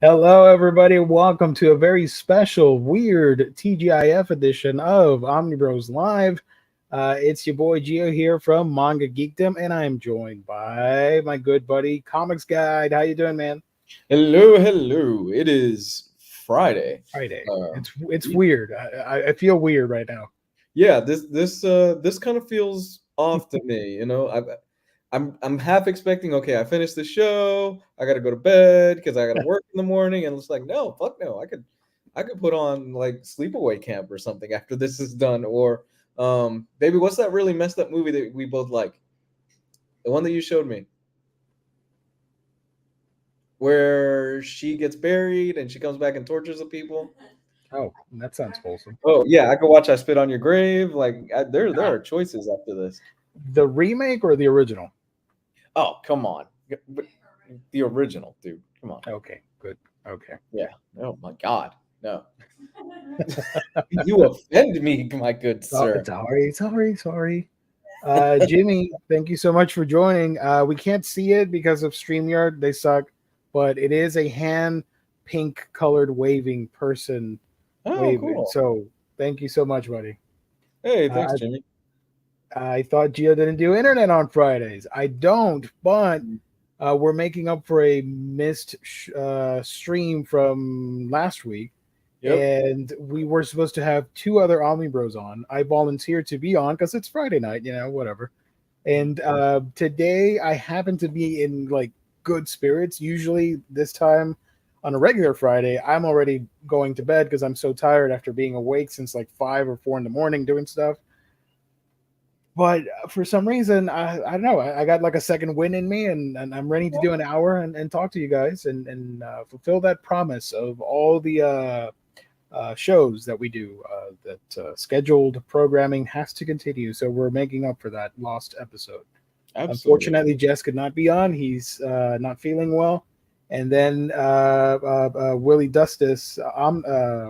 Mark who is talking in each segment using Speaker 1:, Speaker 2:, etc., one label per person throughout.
Speaker 1: Hello, everybody. Welcome to a very special, weird TGIF edition of OMNIBROS Live. It's your boy Gio here from Manga Geekdom, and I am joined by my good buddy, Comics Guide. How you doing, man?
Speaker 2: Hello, hello. It is Friday.
Speaker 1: Friday.
Speaker 2: Uh,
Speaker 1: It's
Speaker 2: y-
Speaker 1: weird. I feel weird right now.
Speaker 2: yeah, this kind of feels off to me. I'm half expecting. Okay, I finished the show. I got to go to bed because I got to work in the morning, and it's like, no, fuck no. I could put on like sleepaway camp or something after this is done. Or baby, what's that really messed up movie that we both like? The one that you showed me, where she gets buried and she comes back and tortures the people.
Speaker 1: Oh, that sounds wholesome.
Speaker 2: Oh yeah, I could watch I Spit on Your Grave. There
Speaker 1: Ah,
Speaker 2: are choices after this.
Speaker 1: the remake or the original?
Speaker 2: Oh come on, but the original, dude. Come on.
Speaker 1: Okay, good. Okay.
Speaker 2: Yeah. Oh my God, no. You offend me, my good sir.
Speaker 1: Sorry. Jimmy, thank you so much for joining. We can't see it because of StreamYard. They suck, but it is a hand pink colored waving person
Speaker 2: Oh
Speaker 1: waving.
Speaker 2: cool.
Speaker 1: So thank you so much, buddy.
Speaker 2: Hey, thanks,
Speaker 1: Uh,
Speaker 2: Jimmy.
Speaker 1: I thought Gio didn't do internet on Fridays. I don't, but we're making up for a missed stream from last week.
Speaker 2: Yep.
Speaker 1: And we were supposed to have two other Omni Bros on. I volunteered to be on because it's Friday night, whatever. And today I happen to be in like good spirits. Usually this time on a regular Friday, I'm already going to bed because I'm so tired after being awake since like 5 or 4 in the morning doing stuff. But for some reason, I don't know. I got like a second win in me, and I'm ready to do an hour and talk to you guys and fulfill that promise of all the shows that we do. That scheduled programming has to continue, so we're making up for that lost episode.
Speaker 2: Absolutely.
Speaker 1: Unfortunately, Jess could not be on. He's not feeling well. And then Willie Dustis,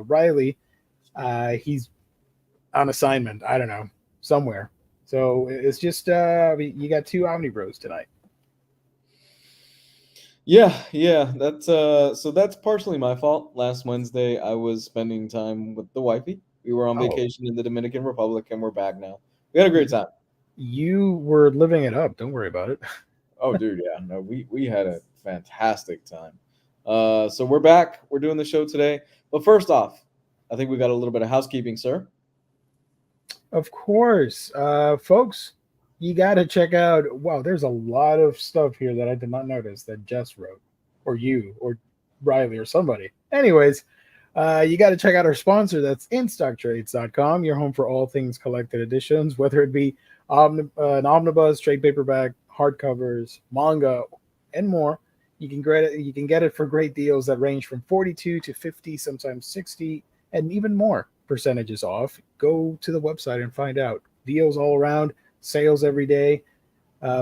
Speaker 1: Riley, he's on assignment. I don't know, somewhere. So it's just you got two Omni Bros tonight.
Speaker 2: Yeah. That's partially my fault. Last Wednesday, I was spending time with the wifey. We were on
Speaker 1: Oh,
Speaker 2: vacation in the Dominican Republic, and we're back now. We had a great time.
Speaker 1: you were living it up. Don't worry about it.
Speaker 2: Oh, dude, yeah, no, we had a fantastic time. So we're back. We're doing the show today. But first off, I think we got a little bit of housekeeping, sir.
Speaker 1: Of course, folks, you got to check out. Wow, there's a lot of stuff here that I did not notice that Jess wrote, or you, or Riley, or somebody. Anyways, you got to check out our sponsor. That's InStockTrades.com, your home for all things collected editions, whether it be an omnibus, trade paperback, hardcovers, manga, and more. You can get it for great deals that range from 42 to 50, sometimes 60, and even more percentages off. Go to the website and find out. Deals all around, sales every day,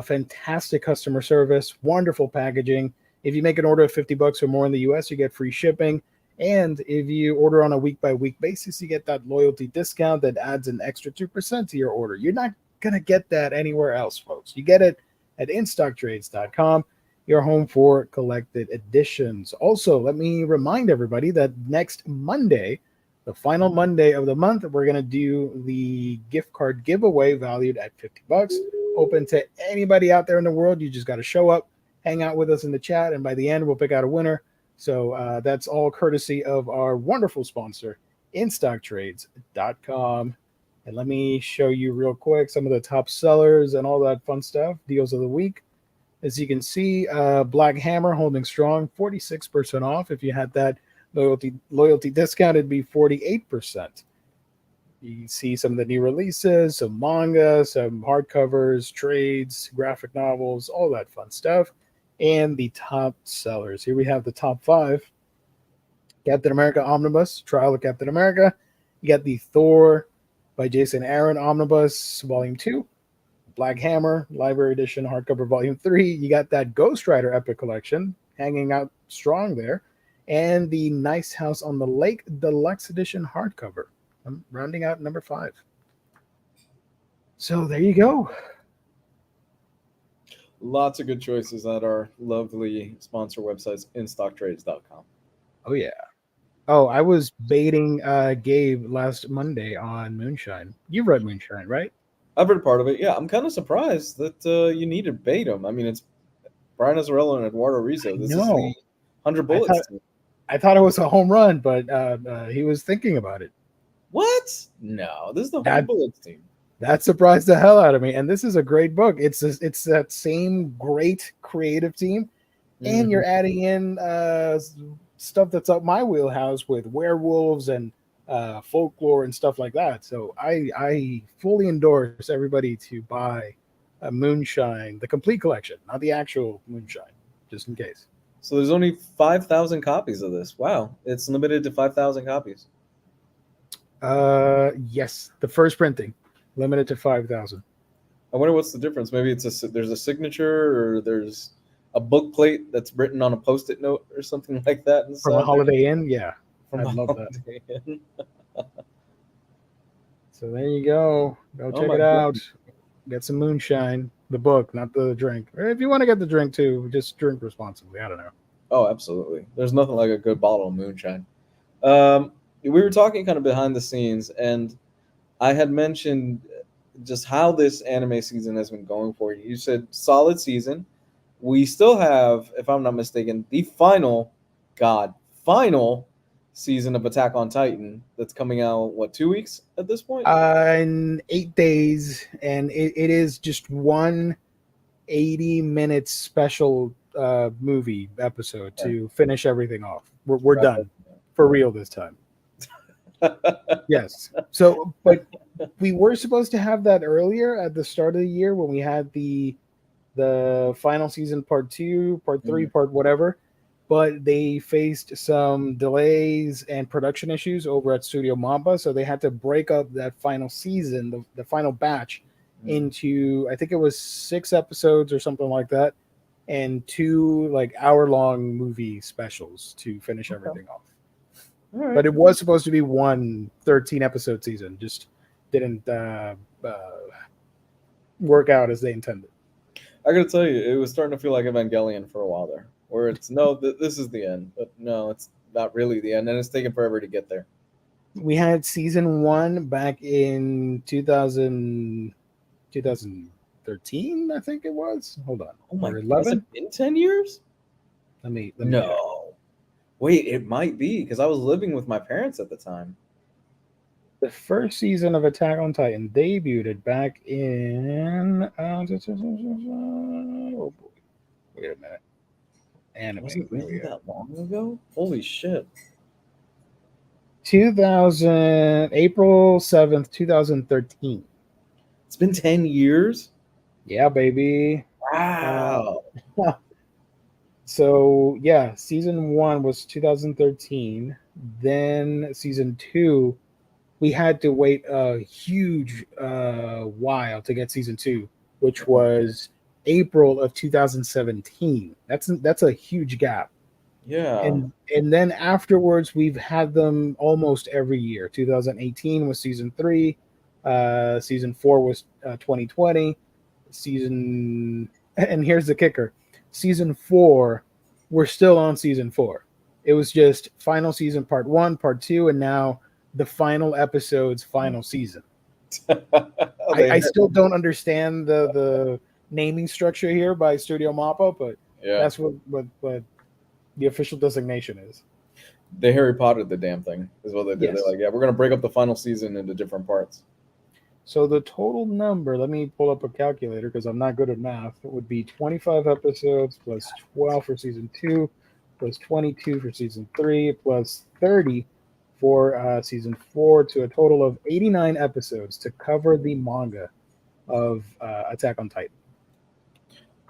Speaker 1: fantastic customer service, wonderful packaging. If you make an order of $50 or more in the US, you get free shipping. And if you order on a week by week basis, you get that loyalty discount that adds an extra 2% to your order. You're not going to get that anywhere else, folks. You get it at InStockTrades.com, your home for collected editions. Also, let me remind everybody that next Monday, the final Monday of the month, we're going to do the gift card giveaway valued at $50, open to anybody out there in the world. You just got to show up, hang out with us in the chat, and by the end, we'll pick out a winner. So that's all courtesy of our wonderful sponsor, InStockTrades.com. And let me show you real quick some of the top sellers and all that fun stuff, deals of the week. As you can see, Black Hammer holding strong, 46% off. If you had that loyalty discount, it'd be 48%. You see some of the new releases, some manga, some hardcovers, trades, graphic novels, all that fun stuff. And the top sellers. Here we have the top five. Captain America Omnibus, Trial of Captain America. You got the Thor by Jason Aaron Omnibus, Volume 2. Black Hammer, Library Edition, Hardcover Volume 3. You got that Ghost Rider Epic Collection hanging out strong there. And the Nice House on the Lake Deluxe Edition Hardcover. I'm rounding out number 5. So there you go.
Speaker 2: Lots of good choices at our lovely sponsor websites, InStockTrades.com.
Speaker 1: Oh yeah. Oh, I was baiting Gabe last Monday on Moonshine. You read Moonshine, right?
Speaker 2: I've read part of it. Yeah, I'm kind of surprised that you need to bait him. I mean, it's Brian Azzarello and Eduardo Rizzo. This is the
Speaker 1: No.
Speaker 2: 100
Speaker 1: I
Speaker 2: Bullets
Speaker 1: thought
Speaker 2: team.
Speaker 1: I thought it was a home run, but he was thinking about it.
Speaker 2: What? No, this is the 100
Speaker 1: That
Speaker 2: Bullets team.
Speaker 1: that surprised the hell out of me. And this is a great book. It's that same great creative team, and
Speaker 2: Mhm.
Speaker 1: you're adding in stuff that's up my wheelhouse with werewolves and folklore and stuff like that. So I fully endorse everybody to buy Moonshine, the complete collection, not the actual Moonshine, just in case.
Speaker 2: So there's only 5,000 copies of this. Wow, it's limited to 5,000 copies.
Speaker 1: Yes, the first printing, limited to 5,000.
Speaker 2: I wonder what's the difference. Maybe there's a signature or there's a book plate that's written on a post-it note or something like that
Speaker 1: From a
Speaker 2: inside there
Speaker 1: Holiday Inn. Yeah,
Speaker 2: from
Speaker 1: I'd
Speaker 2: the
Speaker 1: love that.
Speaker 2: Holiday Inn.
Speaker 1: So there you go. Go
Speaker 2: Oh
Speaker 1: check
Speaker 2: my
Speaker 1: it out.
Speaker 2: goodness.
Speaker 1: Get some moonshine. The book, not the drink. Or if you want to get the drink too, just drink responsibly. I don't know.
Speaker 2: Oh, absolutely. There's nothing like a good bottle of moonshine. We were talking kind of behind the scenes, and I had mentioned just how this anime season has been going for you. You said solid season. We still have, if I'm not mistaken, the final season of Attack on Titan that's coming out, what, 2 weeks at this point?
Speaker 1: In 8 days, and it is just one 80-minute special movie episode
Speaker 2: Yeah.
Speaker 1: to finish everything off. We're
Speaker 2: Right.
Speaker 1: done for real this time. Yes. So, but we were supposed to have that earlier at the start of the year when we had the final season part 2, part 3,
Speaker 2: Mhm.
Speaker 1: part whatever, but they faced some delays and production issues over at Studio Mamba, so they had to break up that final season, the final batch,
Speaker 2: Mhm.
Speaker 1: into I think it was 6 episodes or something like that, and 2 like hour-long movie specials to finish
Speaker 2: Okay.
Speaker 1: everything off.
Speaker 2: All right.
Speaker 1: But it was supposed to be one 13 episode season, just didn't work out as they intended.
Speaker 2: I gotta tell you, it was starting to feel like Evangelion for a while there, where it's no, this is the end, but no, it's not really the end, and it's taking forever to get there.
Speaker 1: We had season 1 back in 2013, I think it was. Hold on.
Speaker 2: Oh my,
Speaker 1: Or
Speaker 2: has
Speaker 1: 11?
Speaker 2: it been 10 years?
Speaker 1: Let me check.
Speaker 2: No. Wait, it might be because I was living with my parents at the time.
Speaker 1: The first season of Attack on Titan debuted back in oh boy. Wait a minute.
Speaker 2: Was
Speaker 1: Anime.
Speaker 2: it
Speaker 1: There we
Speaker 2: really
Speaker 1: go.
Speaker 2: that long ago? Holy shit.
Speaker 1: 2000 April 7th, 2013.
Speaker 2: It's been 10 years?
Speaker 1: Yeah, baby. Uh,
Speaker 2: Wow.
Speaker 1: so yeah, season 1 was 2013. Then season 2, we had to wait a huge while to get season 2, which was April of 2017. That's a huge gap.
Speaker 2: Yeah.
Speaker 1: And then afterwards we've had them almost every year. 2018 was season 3, season 4 was 2020, season and here's the kicker. Season 4, we're still on season 4. It was just final season part 1, part 2, and now the final episode's final season. I
Speaker 2: They-
Speaker 1: still don't understand the naming structure here by Studio Mappa, but
Speaker 2: yeah.
Speaker 1: that's what the official designation is.
Speaker 2: They Harry Pottered the damn thing, is what they did.
Speaker 1: Yes.
Speaker 2: They're like, yeah, we're going to break up the final season into different parts.
Speaker 1: So the total number, let me pull up a calculator because I'm not good at math. It would be 25 episodes plus 12 for season 2, plus 22 for season 3, plus 30 for season 4, to a total of 89 episodes to cover the manga of Attack on Titan.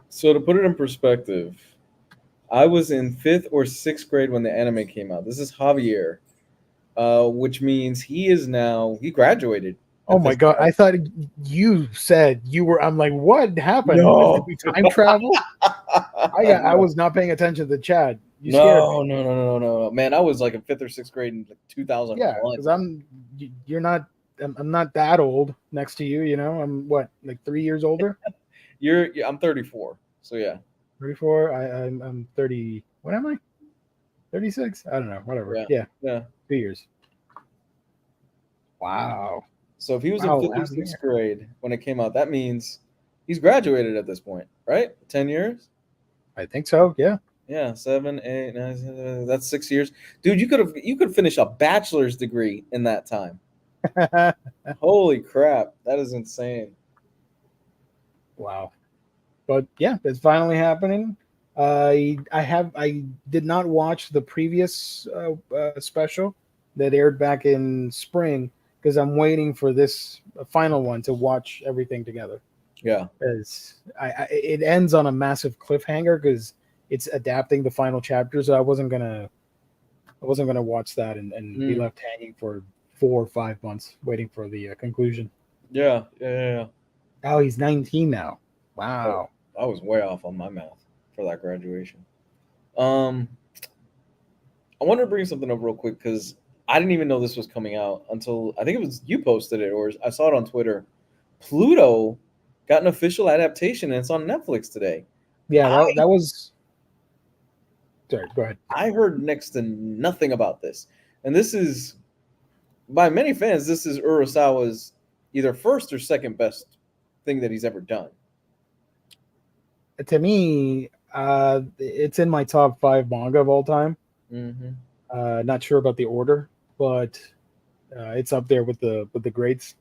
Speaker 2: So to put it in perspective, I was in 5th or 6th grade when the anime came out. This is Javier, which means he graduated.
Speaker 1: Oh
Speaker 2: At
Speaker 1: my
Speaker 2: this
Speaker 1: god!
Speaker 2: point.
Speaker 1: I thought you said you were. I'm like, what happened? Did
Speaker 2: No.
Speaker 1: we time travel? I was not paying attention to the chat. You scared me.
Speaker 2: No. Man, I was like in 5th or 6th grade in like 2001.
Speaker 1: Yeah, because you're not. I'm not that old next to you. You know, I'm what, like 3 years older.
Speaker 2: I'm 34. So yeah.
Speaker 1: 34. I'm 30. What am I? 36? I don't know. Whatever.
Speaker 2: Yeah.
Speaker 1: Yeah.
Speaker 2: Yeah.
Speaker 1: 2 years. Wow.
Speaker 2: So if he was in
Speaker 1: Wow.
Speaker 2: fifth or
Speaker 1: Last
Speaker 2: sixth
Speaker 1: year.
Speaker 2: grade when it came out, that means he's graduated at this point, right? 10 years?
Speaker 1: I think so. Yeah.
Speaker 2: Yeah, 7, 8, 9, that's 6 years. Dude, you could finish a bachelor's degree in that time. Holy crap, that is insane.
Speaker 1: Wow. But yeah, it's finally happening. I did not watch the previous special that aired back in spring because I'm waiting for this final one to watch everything together.
Speaker 2: Yeah.
Speaker 1: Because it ends on a massive cliffhanger because it's adapting the final chapter. So I wasn't gonna watch that and be left hanging for 4 or 5 months waiting for the conclusion.
Speaker 2: Yeah, yeah.
Speaker 1: Oh, he's 19 now.
Speaker 2: Oh,
Speaker 1: Wow.
Speaker 2: I was way off on my math for that graduation. I wanted to bring something up real quick because I didn't even know this was coming out until I think it was you posted it or I saw it on Twitter. Pluto got an official adaptation and it's on Netflix today.
Speaker 1: Yeah, that was. Sorry, go ahead.
Speaker 2: I heard next to nothing about this. And this is, by many fans, this is Urasawa's either first or second best thing that he's ever done.
Speaker 1: To me, it's in my top 5 manga of all time. Not sure about the order, but it's up there with the greats.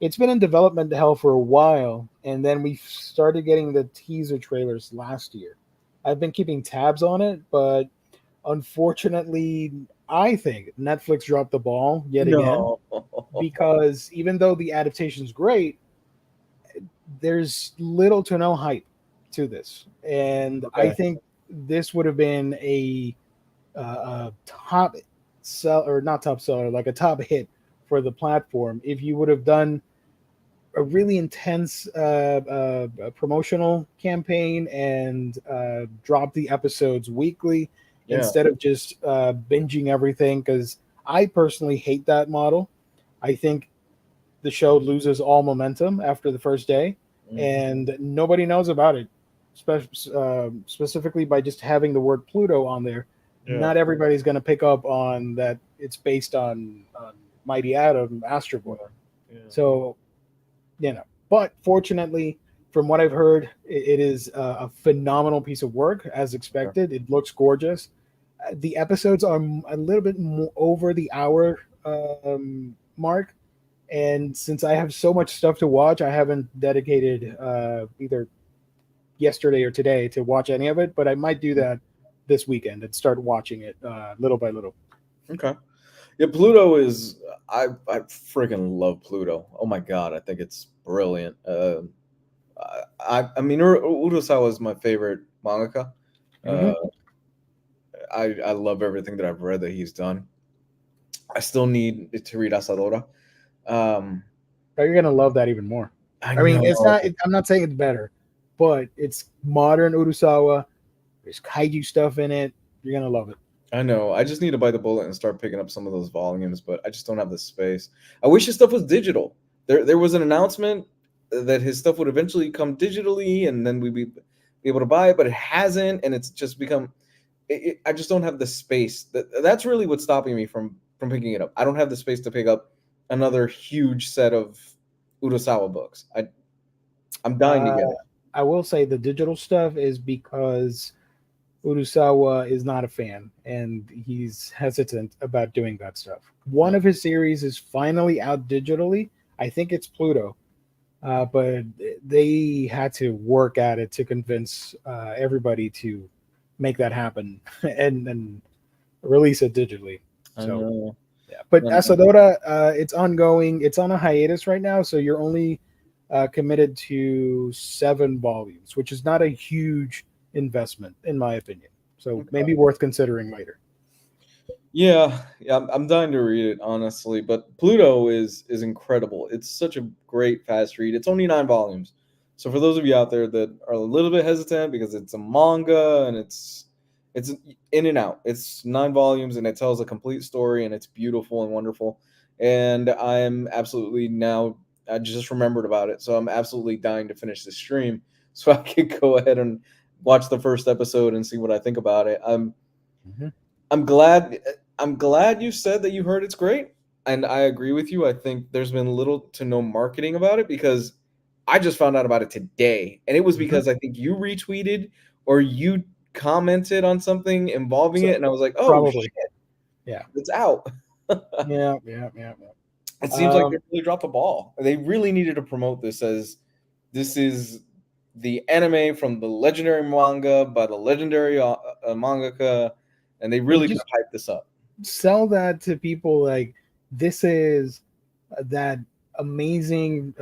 Speaker 1: It's been in development hell for a while, and then we started getting the teaser trailers last year. I've been keeping tabs on it, but unfortunately, I think Netflix dropped the ball yet again because even though the adaptation is great, there's little to no hype to this, and I think this would have been a top sell or not top seller, like a top hit for the platform if you would have done a really intense promotional campaign and dropped the episodes weekly instead of just binging everything. Because I personally hate that model. I think the show loses all momentum after the first day, and nobody knows about it. Specifically by just having the word Pluto on there, not everybody's going to pick up on that. It's based on Mighty Atom, Astro Boy. So, but fortunately, from what I've heard, it is a phenomenal piece of work as expected. It looks gorgeous. The episodes are a little bit more over the hour mark. And since I have so much stuff to watch, I haven't dedicated either yesterday or today to watch any of it, but I might do that this weekend and start watching it little by little.
Speaker 2: Okay. Yeah, Pluto is I freaking love Pluto. Oh my god, I think it's brilliant. I mean Urasawa is my favorite mangaka. I love everything that I've read that he's done. I still need to read Asadora.
Speaker 1: You're gonna love that even more. I mean, it's not. I'm not saying it's better, but it's modern Urasawa. There's kaiju stuff in it. You're gonna love it.
Speaker 2: I know. I just need to bite the bullet and start picking up some of those volumes, but I just don't have the space. I wish his stuff was digital. There was an announcement that his stuff would eventually come digitally, and then we'd be able to buy it, but it hasn't, and it's just become. I just don't have the space. That's really what's stopping me from picking it up. I don't have the space to pick up another huge set of Urasawa books. I'm dying to get it.
Speaker 1: I will say the digital stuff is because Urasawa is not a fan and he's hesitant about doing that stuff. One of his series is finally out digitally. I think it's Pluto, but they had to work at it to convince everybody to make that happen and release it digitally. So, yeah. But Asadora, it's ongoing. It's on a hiatus right now, so you're only committed to 7 volumes, which is not a huge investment in my opinion, so maybe worth considering later.
Speaker 2: Yeah, I'm dying to read it honestly, but Pluto is incredible. It's such a great fast read. It's only 9 volumes, so for those of you out there that are a little bit hesitant because it's a manga and it's in and out, it's 9 volumes and it tells a complete story and it's beautiful and wonderful. And I'm absolutely now, I just remembered about it, so I'm absolutely dying to finish this stream so I could go ahead and watch the first episode and see what I think about it.
Speaker 1: Mhm.
Speaker 2: I'm glad you said that you heard it's great, and I agree with you. I think there's been little to no marketing about it because I just found out about it today, and it was
Speaker 1: Mhm.
Speaker 2: because I think you retweeted or you commented on something involving
Speaker 1: So
Speaker 2: it, and I was like, "Oh
Speaker 1: probably,
Speaker 2: shit,
Speaker 1: yeah,
Speaker 2: it's out."
Speaker 1: yeah, yeah, yeah, yeah.
Speaker 2: It seems like they really dropped the ball. They really needed to promote this as this is the anime from the legendary manga by the legendary mangaka, and they
Speaker 1: And
Speaker 2: really could
Speaker 1: just
Speaker 2: have hyped this up.
Speaker 1: sell that to people like this is that amazing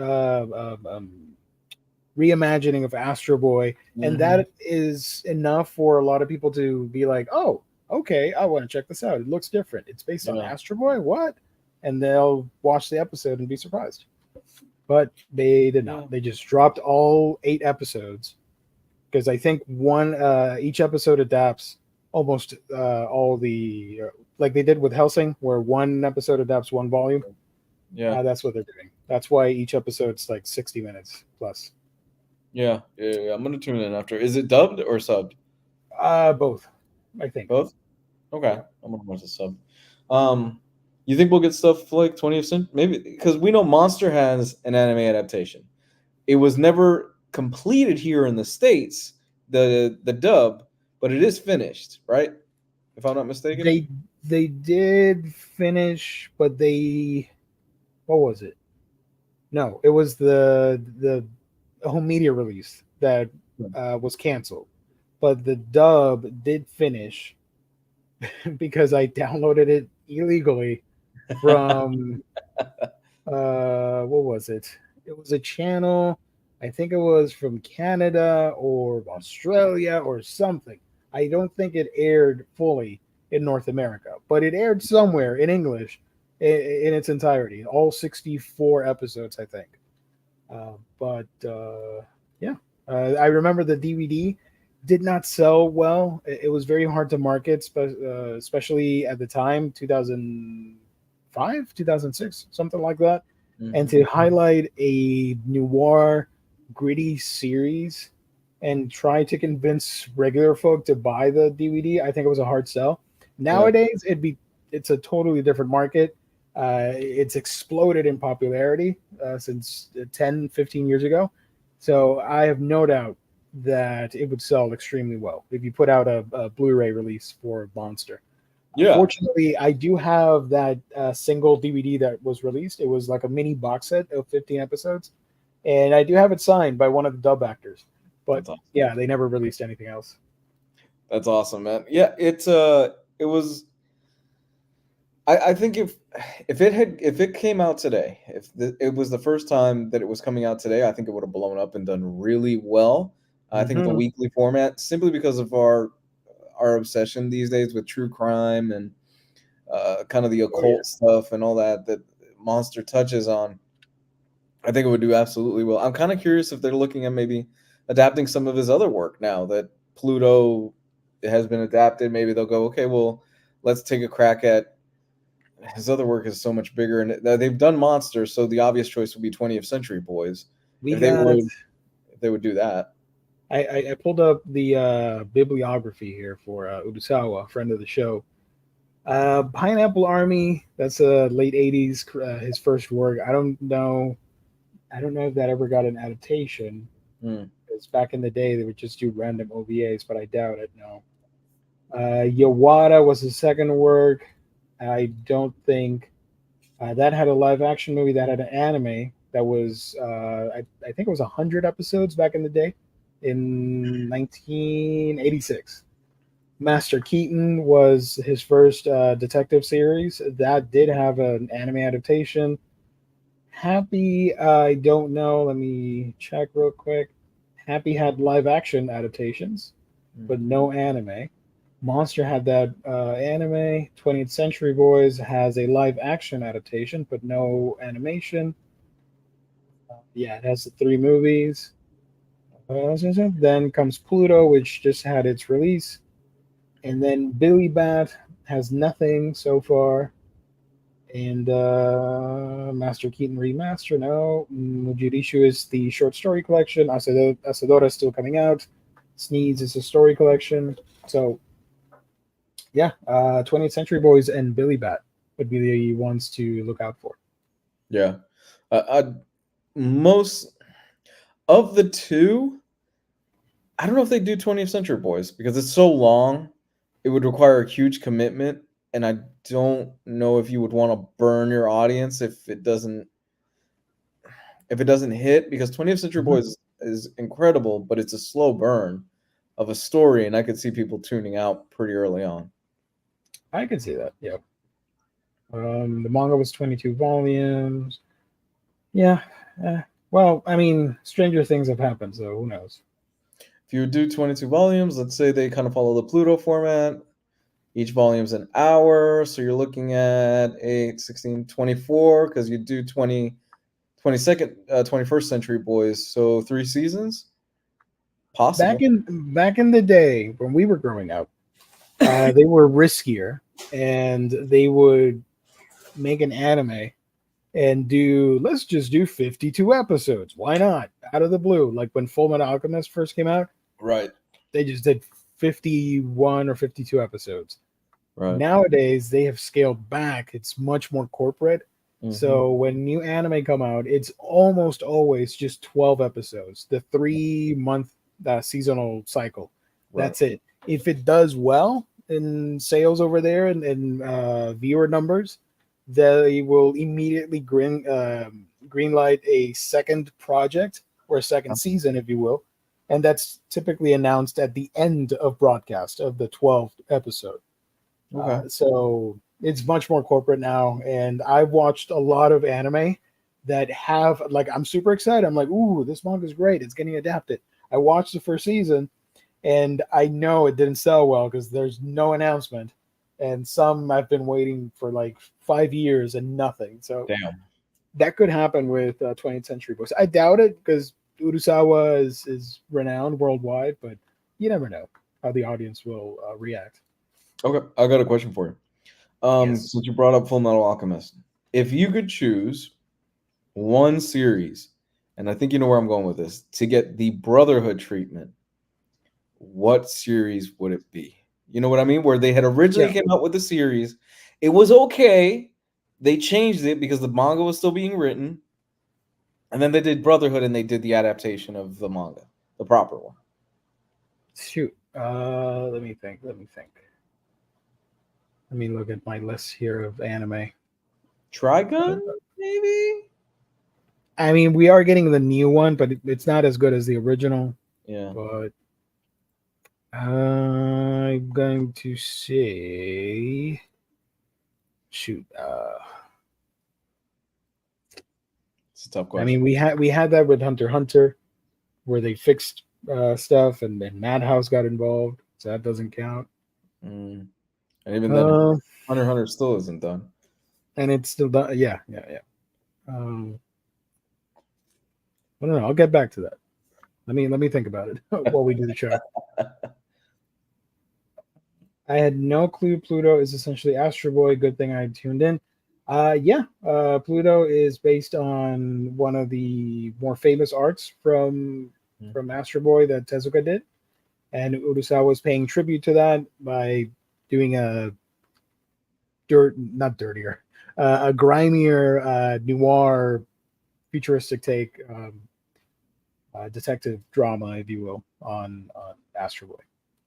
Speaker 1: reimagining of Astro Boy, and
Speaker 2: Mhm.
Speaker 1: that is enough for a lot of people to be like, "Oh, okay, I want to check this out. It looks different. It's based on
Speaker 2: Yeah.
Speaker 1: Astro Boy. What?" And they'll watch the episode and be surprised. But they did not.
Speaker 2: Yeah.
Speaker 1: They just dropped all 8 episodes because I think one each episode adapts almost all the like they did with Helsing, where one episode adapts one volume.
Speaker 2: Yeah.
Speaker 1: That's what they're doing. That's why each episode's like 60 minutes plus.
Speaker 2: Yeah. I'm gonna tune in after. Is it dubbed or subbed?
Speaker 1: Both, I think.
Speaker 2: Both. Okay,
Speaker 1: Yeah.
Speaker 2: I'm gonna watch the sub. Um, you think we'll get stuff like 20th century? Maybe because we know Monster has an anime adaptation. It was never completed here in the states, the dub, but it is finished, right? If I'm not mistaken.
Speaker 1: They did finish, but they what was it? No, it was the home media release that was canceled. But the dub did finish because I downloaded it illegally from what was it? It was a channel. I think it was from Canada or Australia or something. I don't think it aired fully in North America, but it aired somewhere in English in its entirety, all 64 episodes, I think. But yeah, I remember the DVD did not sell well. It was very hard to market, especially at the time, 2005, 2006, something like that. And
Speaker 2: Mhm.
Speaker 1: to highlight a noir, gritty series and try to convince regular folk to buy the DVD, I think it was a hard sell.
Speaker 2: Yeah.
Speaker 1: Nowadays, it's a totally different market. It's exploded in popularity since 10, 15 years ago. So I have no doubt that it would sell extremely well if you put out a Blu-ray release for Monster.
Speaker 2: Yeah.
Speaker 1: Fortunately, I do have that single DVD that was released. It was like a mini box set of 15 episodes, and I do have it signed by one of the dub actors. But
Speaker 2: That's awesome.
Speaker 1: yeah, they never released anything else.
Speaker 2: That's awesome, man. Yeah, it was. I think if it came out today, it was the first time that it was coming out today, I think it would have blown up and done really well. I think the
Speaker 1: Mm-hmm.
Speaker 2: weekly format, simply because of our obsession these days with true crime and kind of the
Speaker 1: Oh yeah.
Speaker 2: occult stuff and all that Monster touches on, I think it would do absolutely well. I'm kind of curious if they're looking at maybe adapting some of his other work now that Pluto has been adapted. Maybe they'll go, okay, well, let's take a crack at his other work is so much bigger, and they've done monsters, so the obvious choice would be 20th Century Boys
Speaker 1: We
Speaker 2: if they
Speaker 1: got.
Speaker 2: would if they would do that.
Speaker 1: I pulled up the bibliography here for Udusawa, friend of the show. Pineapple Army. That's a late '80s. His first work. I don't know. I don't know if that ever got an adaptation.
Speaker 2: Hmm.
Speaker 1: Because back in the day, they would just do random OVAs, but I doubt it. No. Yawada was his second work. I don't think that had a live action movie. That had an anime that was, I think it was 100 episodes back in the day in 1986. Master Keaton was his first detective series. That did have an anime adaptation. Happy, I don't know. Let me check real quick. Happy had live action adaptations, but no anime. Monster had that anime. 20th Century Boys has a live action adaptation, but no animation. Yeah, it has the 3 movies. Then comes Pluto, which just had its release. And then Billy Bat has nothing so far. And Master Keaton Remaster, no. Mujudishu is the short story collection. Asadora is still coming out. Sneeze is a story collection. So Yeah, 20th Century Boys and Billy Bat would be the ones to look out for.
Speaker 2: Yeah. Most of the two, I don't know if they do 20th Century Boys because it's so long. It would require a huge commitment, and I don't know if you would want to burn your audience if it doesn't hit, because 20th Century
Speaker 1: Mhm.
Speaker 2: Boys is incredible, but it's a slow burn of a story, and I could see people tuning out pretty early on.
Speaker 1: I could see that. Yeah. The manga was 22 volumes. Yeah. Well, I mean, stranger things have happened, so who knows?
Speaker 2: If you do 22 volumes, let's say they kind of follow the Pluto format. Each volume's an hour, so you're looking at 8, 16, 24, because you do 22nd, 21st Century Boys, so 3 seasons? Possible.
Speaker 1: Back in the day when we were growing up, they were riskier, and they would make an anime and let's just do 52 episodes. Why not? Out of the blue, like when Full Metal Alchemist first came out,
Speaker 2: Right.
Speaker 1: they just did 51 or 52 episodes.
Speaker 2: Right.
Speaker 1: Nowadays, they have scaled back. It's much more corporate.
Speaker 2: Mm-hmm.
Speaker 1: So when new anime come out, it's almost always just 12 episodes, the 3-month seasonal cycle.
Speaker 2: Right.
Speaker 1: That's it. If it does well in sales over there and viewer numbers, they will immediately greenlight a second project or a second season, if you will. And that's typically announced at the end of broadcast of the 12th episode.
Speaker 2: Okay.
Speaker 1: So it's much more corporate now. And I've watched a lot of anime that have, like, I'm super excited. I'm like, ooh, this manga is great. It's getting adapted. I watched the first season and I know it didn't sell well because there's no announcement. And some I've been waiting for like 5 years and nothing. So
Speaker 2: Damn.
Speaker 1: that could happen with 20th Century Books. I doubt it because Urasawa is renowned worldwide, but you never know how the audience will react.
Speaker 2: Okay, I got a question for you.
Speaker 1: Yes.
Speaker 2: Since you brought up Full Metal Alchemist, if you could choose one series, and I think you know where I'm going with this, to get the Brotherhood treatment, what series would it be? You know what I mean? Where they had originally came out with the series, it was okay. They changed it because the manga was still being written, and then they did Brotherhood and they did the adaptation of the manga, the proper one.
Speaker 1: Shoot. Let me think. Let me look at my list here of anime.
Speaker 2: Trigun, maybe?
Speaker 1: I mean, we are getting the new one, but it's not as good as the original.
Speaker 2: Yeah.
Speaker 1: But I'm going to say, shoot.
Speaker 2: It's a tough question.
Speaker 1: I mean, we had that with Hunter x Hunter, where they fixed stuff, and then Madhouse got involved, so that doesn't count.
Speaker 2: And even then, Hunter x Hunter still isn't done.
Speaker 1: And it's still done. Yeah. I don't know. I'll get back to that. Let me think about it while we do the show. I had no clue Pluto is essentially Astro Boy. Good thing I tuned in. Pluto is based on one of the more famous arts from Astro Boy that Tezuka did, and Urasawa was paying tribute to that by doing a grimier noir futuristic take, detective drama, if you will, on Astro Boy.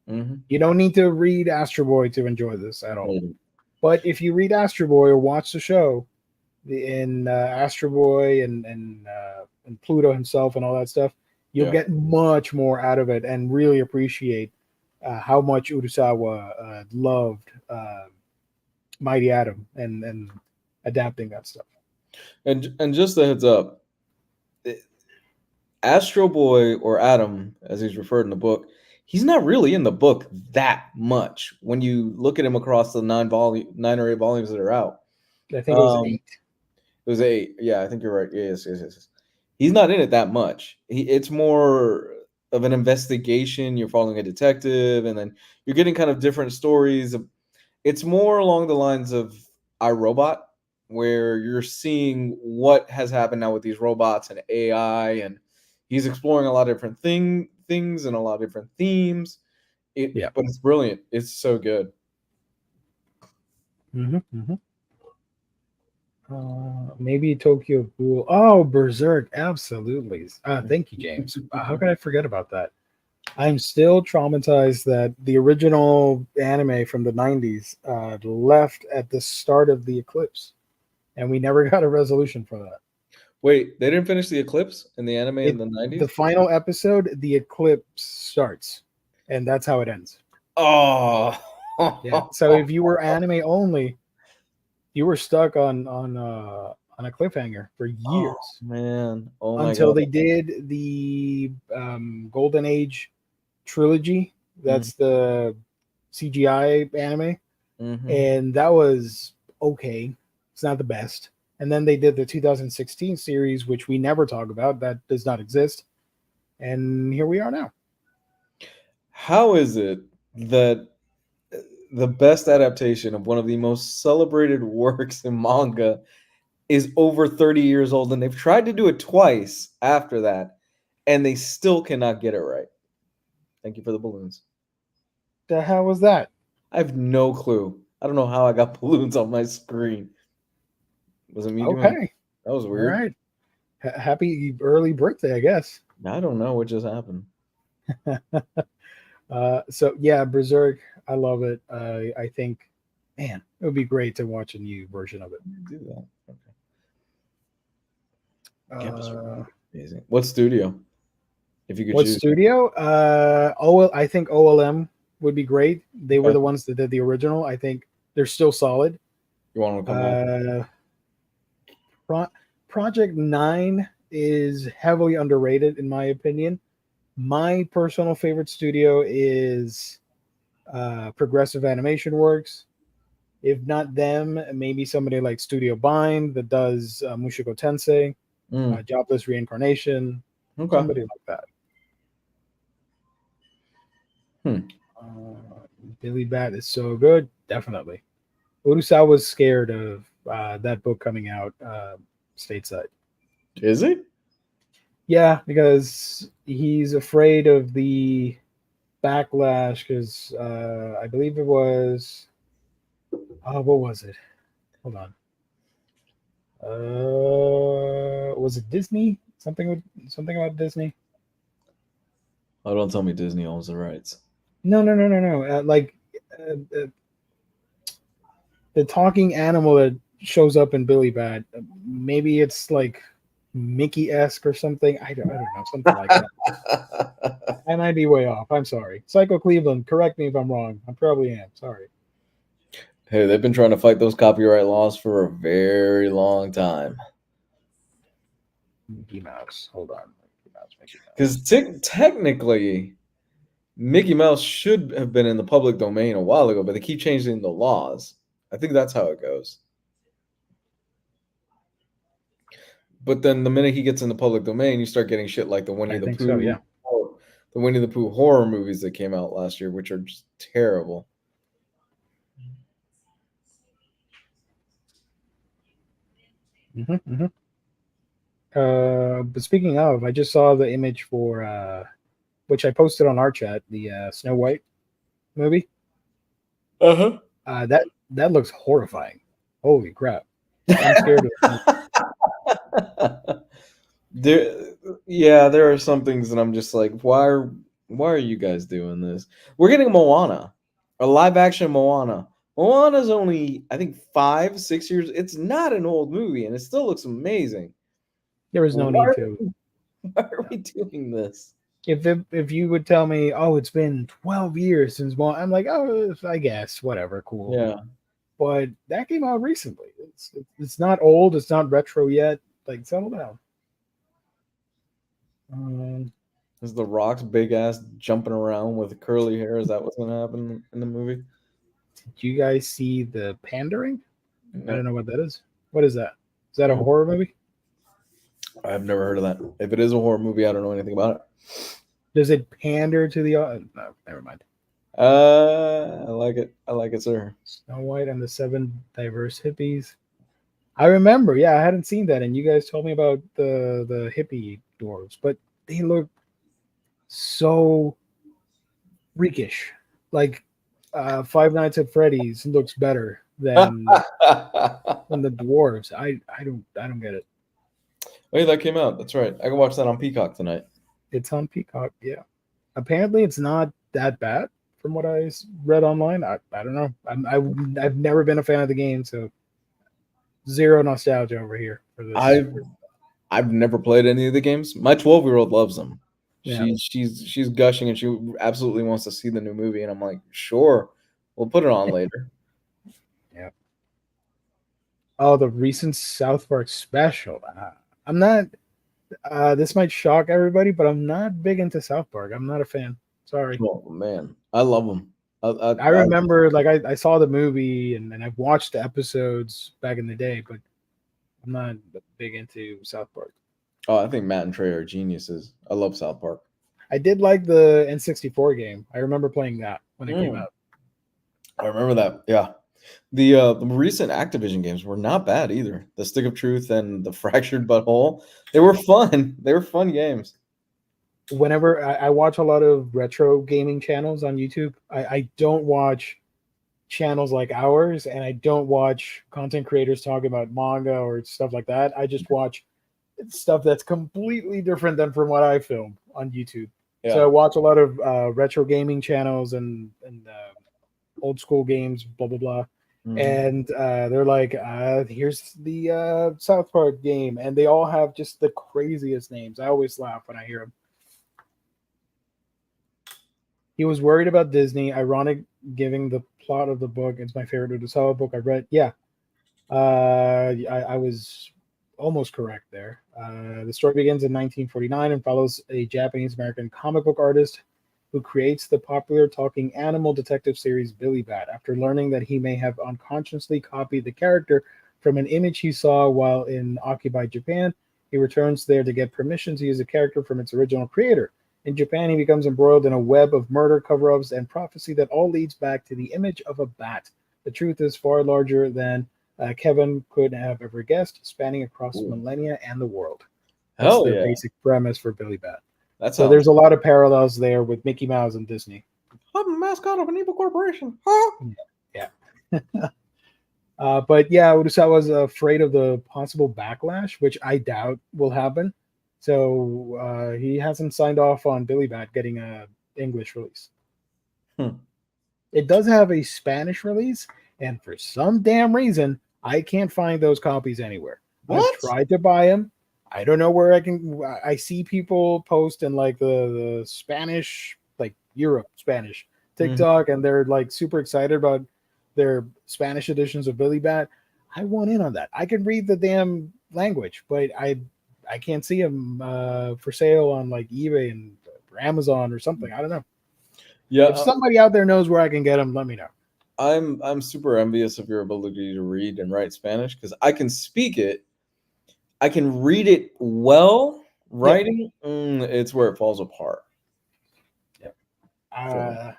Speaker 2: Mm-hmm.
Speaker 1: You don't need to read Astro Boy to enjoy this at all. But if you read Astro Boy or watch the show, in Astro Boy and Pluto himself and all that stuff, you'll get much more out of it and really appreciate how much Urasawa loved Mighty Atom and adapting that stuff.
Speaker 2: And just a heads up, Astro Boy, or Atom, as he's referred in the book, he's not really in the book that much when you look at him across the 9 or 8 volumes that are out.
Speaker 1: I think it was 8.
Speaker 2: It was 8. Yeah, I think you're right. Yes. He's not in it that much. It's more of an investigation. You're following a detective, and then you're getting kind of different stories. It's more along the lines of iRobot, where you're seeing what has happened now with these robots and AI, and he's exploring a lot of different things and a lot of different themes. But it's brilliant. It's so good.
Speaker 1: Maybe Tokyo Ghoul. Oh, Berserk. Absolutely. Thank you, James. How could I forget about that? I'm still traumatized that the original anime from the 90s left at the start of the eclipse, and we never got a resolution for that.
Speaker 2: Wait, they didn't finish the Eclipse in the anime in the
Speaker 1: The
Speaker 2: 90s?
Speaker 1: final episode, the eclipse starts, and that's how it ends.
Speaker 2: Oh.
Speaker 1: Yeah. So if you were anime only, you were stuck on a cliffhanger for
Speaker 2: Oh,
Speaker 1: years
Speaker 2: man. Oh my
Speaker 1: until
Speaker 2: god.
Speaker 1: they did the Golden Age trilogy.
Speaker 2: Mhm.
Speaker 1: That's the CGI anime,
Speaker 2: Mhm.
Speaker 1: and that was okay. It's not the best. And then they did the 2016 series, which we never talk about. That does not exist. And here we are now.
Speaker 2: How is it that the best adaptation of one of the most celebrated works in manga is over 30 years old, and they've tried to do it twice after that, and they still cannot get it right? Thank you for the balloons.
Speaker 1: The hell was that?
Speaker 2: I have no clue. I don't know how I got balloons on my screen. Was it me doing
Speaker 1: Okay.
Speaker 2: that? Was
Speaker 1: All
Speaker 2: weird.
Speaker 1: right. Happy early birthday, I guess.
Speaker 2: I don't know what just happened.
Speaker 1: So yeah, Berserk. I love it. I think, man, it would be great to watch a new version of it.
Speaker 2: Do that. Okay. Yeah, Berserk would
Speaker 1: Uh,
Speaker 2: be amazing. What studio? If you could
Speaker 1: what
Speaker 2: choose.
Speaker 1: studio? I think OLM would be great. They were
Speaker 2: Okay.
Speaker 1: the ones that did the original. I think they're still solid.
Speaker 2: You want them to come back?
Speaker 1: Uh, Pro- Project Nine is heavily underrated in my opinion. My personal favorite studio is Progressive Animation Works. If not them, maybe somebody like Studio Bind that does Mushoku Tensei,
Speaker 2: Mm,
Speaker 1: Jobless Reincarnation,
Speaker 2: okay.
Speaker 1: somebody like that.
Speaker 2: Hmm.
Speaker 1: Billy Bat is so good, definitely. Urusawa was scared of that book coming out stateside.
Speaker 2: Is he?
Speaker 1: Yeah, because he's afraid of the backlash. Because I believe it was, what was it? Hold on. Was it Disney? Something about Disney?
Speaker 2: Oh, don't tell me Disney owns the rights.
Speaker 1: No. The talking animal that shows up in Billy Bat. Maybe it's like Mickey esque or something. I don't know, something like that. I might be way off. I'm sorry. Psycho Cleveland, correct me if I'm wrong. I probably am. Sorry.
Speaker 2: Hey, they've been trying to fight those copyright laws for a very long time.
Speaker 1: Mickey Mouse. Hold on. Mickey
Speaker 2: Because
Speaker 1: Mouse.
Speaker 2: technically, Mickey Mouse should have been in the public domain a while ago, but they keep changing the laws. I think that's how it goes. But then the minute he gets in the public domain, you start getting shit like
Speaker 1: I think so, yeah.
Speaker 2: The Winnie the Pooh horror movies that came out last year, which are just terrible.
Speaker 1: Mm-hmm. But speaking of, I just saw the image for which I posted on our chat, the Snow White movie.
Speaker 2: Uh
Speaker 1: That looks horrifying. Holy crap! I'm scared of it.
Speaker 2: huh. There, yeah, there are some things that I'm just like, why are you guys doing this? We're getting Moana, a live action Moana. Moana's only, I think, 5, 6 years. It's not an old movie, and it still looks amazing.
Speaker 1: There was no
Speaker 2: Why
Speaker 1: need
Speaker 2: are,
Speaker 1: to.
Speaker 2: why are we doing this?
Speaker 1: If you would tell me, oh, it's been 12 years since one, I'm like, oh, I guess whatever, cool.
Speaker 2: Yeah,
Speaker 1: But that came out recently. It's not old. It's not retro yet. Like, settle down.
Speaker 2: is the Rock's big ass jumping around with curly hair? Is that what's gonna happen in the movie?
Speaker 1: Did you guys see the Pandering? I don't
Speaker 2: No,
Speaker 1: know what that is. What is that? Is that a
Speaker 2: no,
Speaker 1: horror movie?
Speaker 2: I've never heard of that. If it is a horror movie, I don't know anything about it.
Speaker 1: Does it pander to the? No, never mind.
Speaker 2: I like it. I like it, sir.
Speaker 1: Snow White and the Seven Diverse Hippies. I remember. Yeah, I hadn't seen that, and you guys told me about the hippie dwarves, but they look so freakish. Like Five Nights at Freddy's looks better than the dwarves. I don't get it.
Speaker 2: Wait, that came out. That's right. I can watch that on Peacock tonight.
Speaker 1: It's on Peacock. Yeah. Apparently, it's not that bad from what I read online. I don't know. I've never been a fan of the game, so zero nostalgia over here for this.
Speaker 2: I've never played any of the games. My 12-year-old loves them.
Speaker 1: Yeah.
Speaker 2: She's gushing and she absolutely wants to see the new movie, and I'm like, sure, we'll put it on later.
Speaker 1: Yeah. Oh, the recent South Park special. I'm not. This might shock everybody, but I'm not big into South Park. I'm not a fan. Sorry.
Speaker 2: Oh man, I love them.
Speaker 1: I remember, like, I saw the movie and I've watched the episodes back in the day, but I'm not big into South Park.
Speaker 2: Oh, I think Matt and Trey are geniuses. I love South Park.
Speaker 1: I did like the N64 game. I remember playing that when it came out.
Speaker 2: I remember that. Yeah. The recent Activision games were not bad either. The Stick of Truth and the Fractured Butthole. They were fun. They were fun games.
Speaker 1: Whenever I watch a lot of retro gaming channels on YouTube, I don't watch channels like ours, and I don't watch content creators talking about manga or stuff like that. I just watch stuff that's completely different than from what I film on YouTube. Yeah. So I watch a lot of retro gaming channels and old school games, blah blah blah. Mm-hmm. And they're like, here's the South Park game, and they all have just the craziest names. I always laugh when I hear them. He was worried about Disney. Ironic, giving the plot of the book. It's my favorite Urasawa book I read. Yeah, I was almost correct there. The story begins in 1949 and follows a Japanese-American comic book artist who creates the popular talking animal detective series Billy Bat. After learning that he may have unconsciously copied the character from an image he saw while in occupied Japan, he returns there to get permission to use the character from its original creator. In Japan, he becomes embroiled in a web of murder, cover-ups, and prophecy that all leads back to the image of a bat. The truth is far larger than Kevin could have ever guessed, spanning across millennia and the world. That's the basic premise for Billy Bat. So there's a lot of parallels there with Mickey Mouse and Disney.
Speaker 2: I'm a mascot of an evil corporation.
Speaker 1: Yeah. But yeah, Urasawa was afraid of the possible backlash, which I doubt will happen. So he hasn't signed off on Billy Bat getting an English release. It does have a Spanish release, and for some damn reason, I can't find those copies anywhere. What? I've tried to buy them. I don't know where I can. I see people post in like the Spanish, like Europe Spanish TikTok, and they're like super excited about their Spanish editions of Billy Bat. I want in on that. I can read the damn language, but I can't see them for sale on like eBay and or Amazon or something. I don't know. Yeah, if somebody out there knows where I can get them, let me know.
Speaker 2: I'm super envious of your ability to read and write Spanish because I can speak it. I can read it well. Writing, it's where it falls apart.
Speaker 1: Yeah.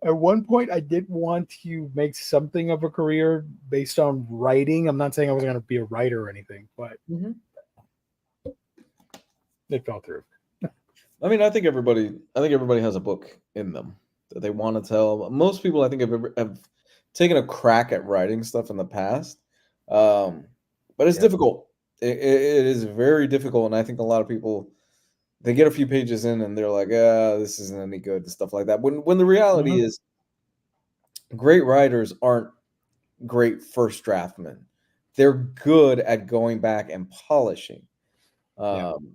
Speaker 1: At one point, I did want to make something of a career based on writing. I'm not saying I was going to be a writer or anything, but it fell through.
Speaker 2: I mean, I think everybody has a book in them that they want to tell. Most people, I think, have taken a crack at writing stuff in the past, but it's difficult. It is very difficult, and I think a lot of people, they get a few pages in and they're like, this isn't any good and stuff like that. When the reality is, great writers aren't great first draftmen. They're good at going back and polishing.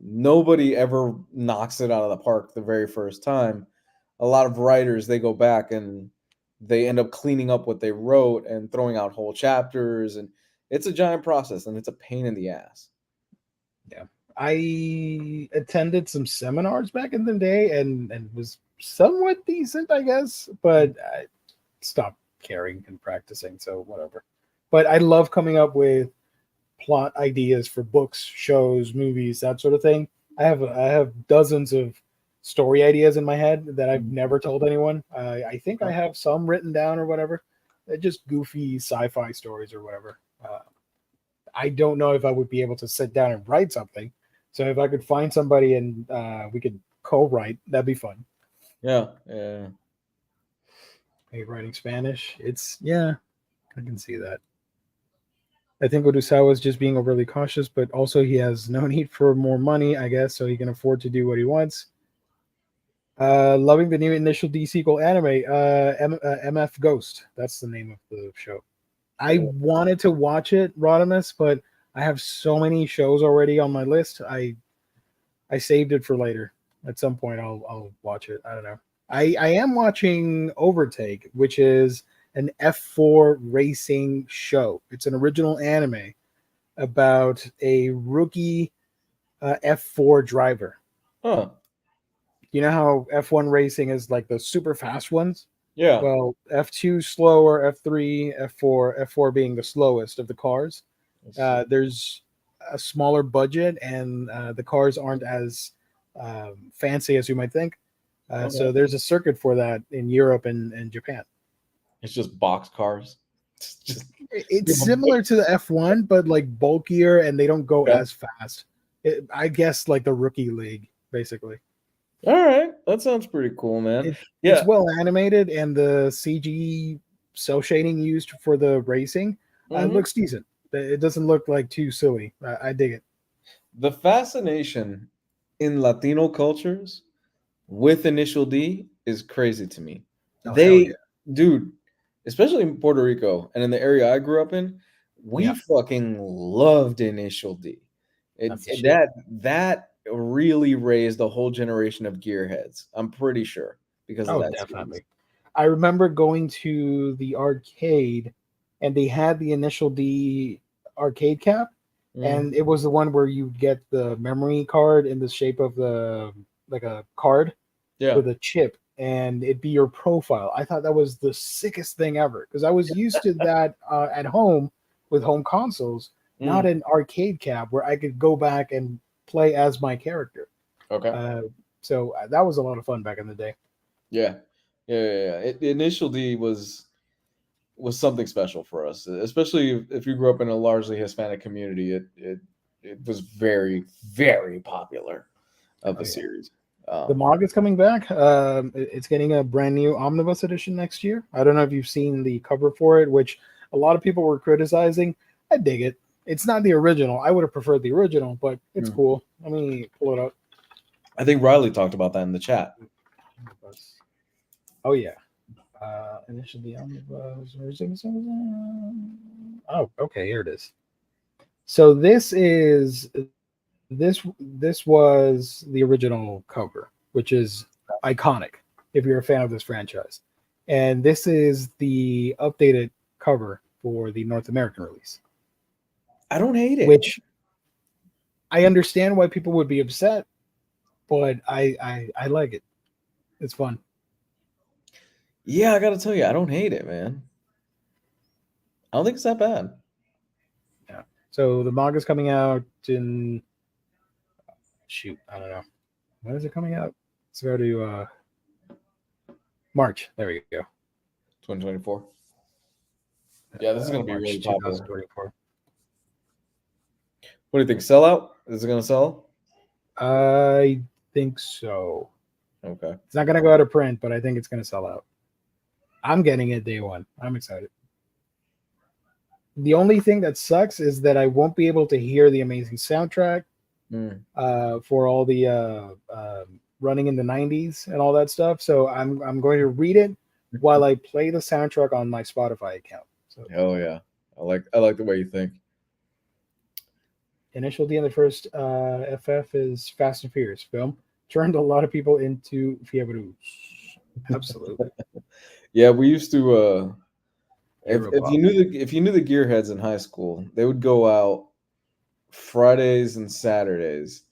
Speaker 2: Nobody ever knocks it out of the park the very first time. A lot of writers, they go back and they end up cleaning up what they wrote and throwing out whole chapters, and it's a giant process and it's a pain in the ass.
Speaker 1: Yeah. I attended some seminars back in the day and was somewhat decent, I guess, but I stopped caring and practicing, so whatever. But I love coming up with plot ideas for books, shows, movies, that sort of thing. I have dozens of story ideas in my head that I've never told anyone. I think I have some written down or whatever. They're just goofy sci-fi stories or whatever. I don't know if I would be able to sit down and write something. So if I could find somebody and we could co-write, that'd be fun.
Speaker 2: Yeah.
Speaker 1: Hey, writing Spanish, it's I can see that. I think Odusawa is just being overly cautious, but also he has no need for more money, I guess, so he can afford to do what he wants. Loving the new Initial D sequel anime, MF Ghost. That's the name of the show. I wanted to watch it, Rodimus, but I have so many shows already on my list. I saved it for later. At some point, I'll watch it. I don't know. I am watching Overtake, which is an F4 racing show. It's an original anime about a rookie F4 driver.
Speaker 2: Huh.
Speaker 1: You know how F1 racing is like the super fast ones?
Speaker 2: Yeah.
Speaker 1: Well, F2 slower, F3, F4, F4 being the slowest of the cars. There's a smaller budget, and the cars aren't as fancy as you might think. So there's a circuit for that in Europe and Japan.
Speaker 2: It's just box cars.
Speaker 1: It's similar to the F1, but like bulkier, and they don't go as fast. I guess like the rookie league, basically.
Speaker 2: All right, that sounds pretty cool, man.
Speaker 1: It's well animated, and the CG cell shading used for the racing looks decent. It doesn't look like too silly. I dig it.
Speaker 2: The fascination in Latino cultures with Initial D is crazy to me. Dude, especially in Puerto Rico and in the area I grew up in, we fucking loved Initial D. That really raised a whole generation of gearheads. I'm pretty sure because of that.
Speaker 1: Definitely. I remember going to the arcade, and they had the Initial D arcade cap, and it was the one where you get the memory card in the shape of like a card with a chip, and it'd be your profile. I thought that was the sickest thing ever, because I was used to that at home with home consoles, not an arcade cap where I could go back and play as my character. So that was a lot of fun back in the day.
Speaker 2: Yeah. Initial D was something special for us, especially if you grew up in a largely Hispanic community. It was very, very popular of the series.
Speaker 1: The manga's coming back. It's getting a brand new omnibus edition next year. I don't know if you've seen the cover for it, which a lot of people were criticizing. I dig it. It's not the original. I would have preferred the original, but it's cool. Let me pull it up.
Speaker 2: I think Riley talked about that in the chat.
Speaker 1: Oh, yeah. Initially omnibus. Oh, okay. Here it is. So this was the original cover, which is iconic if you're a fan of this franchise. And this is the updated cover for the North American release.
Speaker 2: I don't hate it.
Speaker 1: Which I understand why people would be upset, but I like it. It's fun.
Speaker 2: Yeah, I gotta tell you, I don't hate it, man. I don't think it's that bad.
Speaker 1: Yeah. So the manga's coming out in I don't know. When is it coming out? Let's go to March. There we go.
Speaker 2: 2024. Yeah, this is gonna be really popular. 2024. What do you think? Sell out? Is it gonna sell?
Speaker 1: I think so.
Speaker 2: Okay.
Speaker 1: It's not gonna go out of print, but I think it's gonna sell out. I'm getting it day one. I'm excited. The only thing that sucks is that I won't be able to hear the amazing soundtrack for all the running in the 90s and all that stuff. So I'm going to read it while I play the soundtrack on my Spotify account. So,
Speaker 2: hell yeah. I like the way you think.
Speaker 1: Initial D in the first FF is Fast and Furious film. Turned a lot of people into Fiebru's. Absolutely.
Speaker 2: Yeah, we used to if you knew the Gearheads in high school, they would go out Fridays and Saturdays,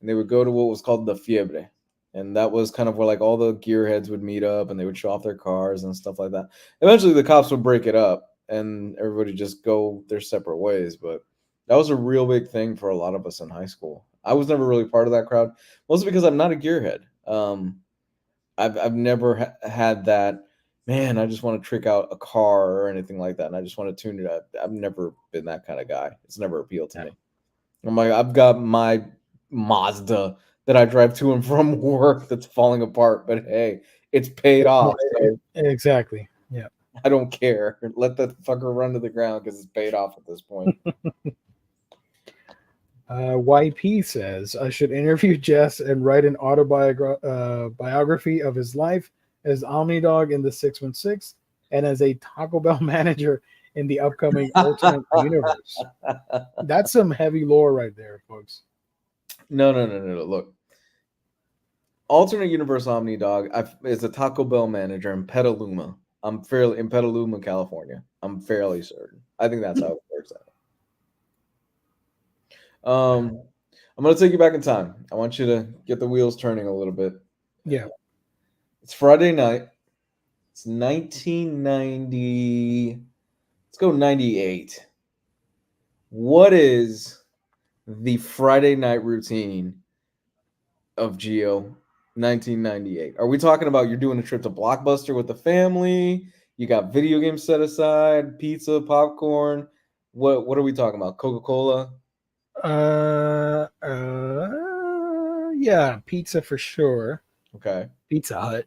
Speaker 2: and they would go to what was called the Fiebre, and that was kind of where like all the Gearheads would meet up, and they would show off their cars and stuff like that. Eventually, the cops would break it up, and everybody just go their separate ways. But that was a real big thing for a lot of us in high school. I was never really part of that crowd, mostly because I'm not a Gearhead. I've never had that. Man, I just want to trick out a car or anything like that, and I just want to tune it up. I've never been that kind of guy. It's never appealed to me. I'm like, I've got my Mazda that I drive to and from work that's falling apart, but hey, it's paid off. So.
Speaker 1: Exactly. Yeah.
Speaker 2: I don't care. Let that fucker run to the ground because it's paid off at this point.
Speaker 1: YP says, I should interview Jess and write an biography of his life as Omnidog in the 616 and as a Taco Bell manager in the upcoming alternate universe. That's some heavy lore right there, folks.
Speaker 2: No. Look. Alternate universe Omnidog is a Taco Bell manager in Petaluma. In Petaluma, California. I'm fairly certain. I think that's how it works out. I'm gonna take you back in time. I want you to get the wheels turning a little bit.
Speaker 1: Yeah.
Speaker 2: It's Friday night. It's 1990. Let's go 98. What is the Friday night routine of Geo 1998? Are we talking about you're doing a trip to Blockbuster with the family? You got video games set aside, pizza, popcorn. What are we talking about? Coca-Cola?
Speaker 1: Yeah, pizza for sure.
Speaker 2: Okay.
Speaker 1: Pizza Hut.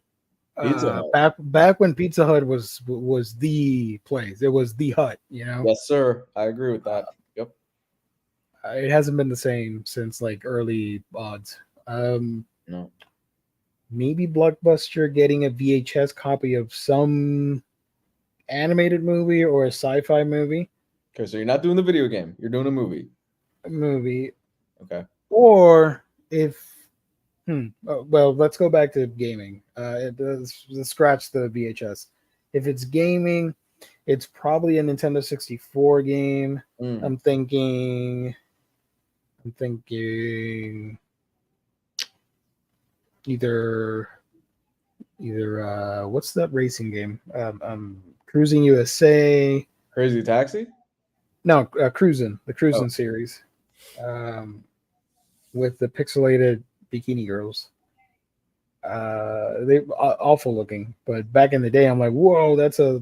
Speaker 2: Pizza Hut.
Speaker 1: Back when Pizza Hut was the place. It was the hut, you know.
Speaker 2: Yes, sir. I agree with that. Yep.
Speaker 1: It hasn't been the same since like early odds.
Speaker 2: No.
Speaker 1: Maybe Blockbuster getting a VHS copy of some animated movie or a sci-fi movie.
Speaker 2: Okay, so you're not doing the video game. You're doing a movie. Okay.
Speaker 1: Or if well, let's go back to gaming. Let's scratch the VHS. If it's gaming, it's probably a Nintendo 64 game. I'm thinking either what's that racing game? Cruising USA.
Speaker 2: Crazy Taxi?
Speaker 1: No, Cruising, the Cruising series. With the pixelated bikini girls. They awful looking, but back in the day, I'm like, whoa, that's a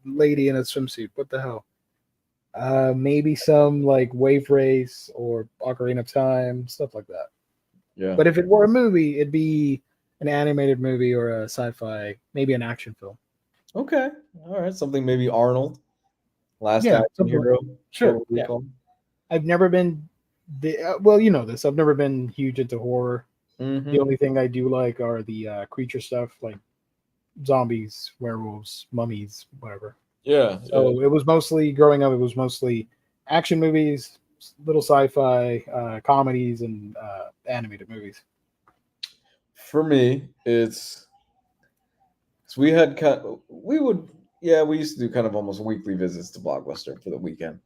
Speaker 1: lady in a swimsuit. What the hell? Maybe some like Wave Race or Ocarina of Time, stuff like that.
Speaker 2: Yeah.
Speaker 1: But if it were a movie, it'd be an animated movie or a sci-fi, maybe an action film.
Speaker 2: Okay. All right. Something maybe Arnold. Last Action Hero.
Speaker 1: Sure. Yeah. I've never been well, you know this. I've never been huge into horror.
Speaker 2: Mm-hmm.
Speaker 1: The only thing I do like are the creature stuff, like zombies, werewolves, mummies, whatever.
Speaker 2: Yeah.
Speaker 1: So it was mostly growing up. It was mostly action movies, little sci-fi comedies, and animated movies.
Speaker 2: For me, it's we used to do kind of almost weekly visits to Blockbuster for the weekend.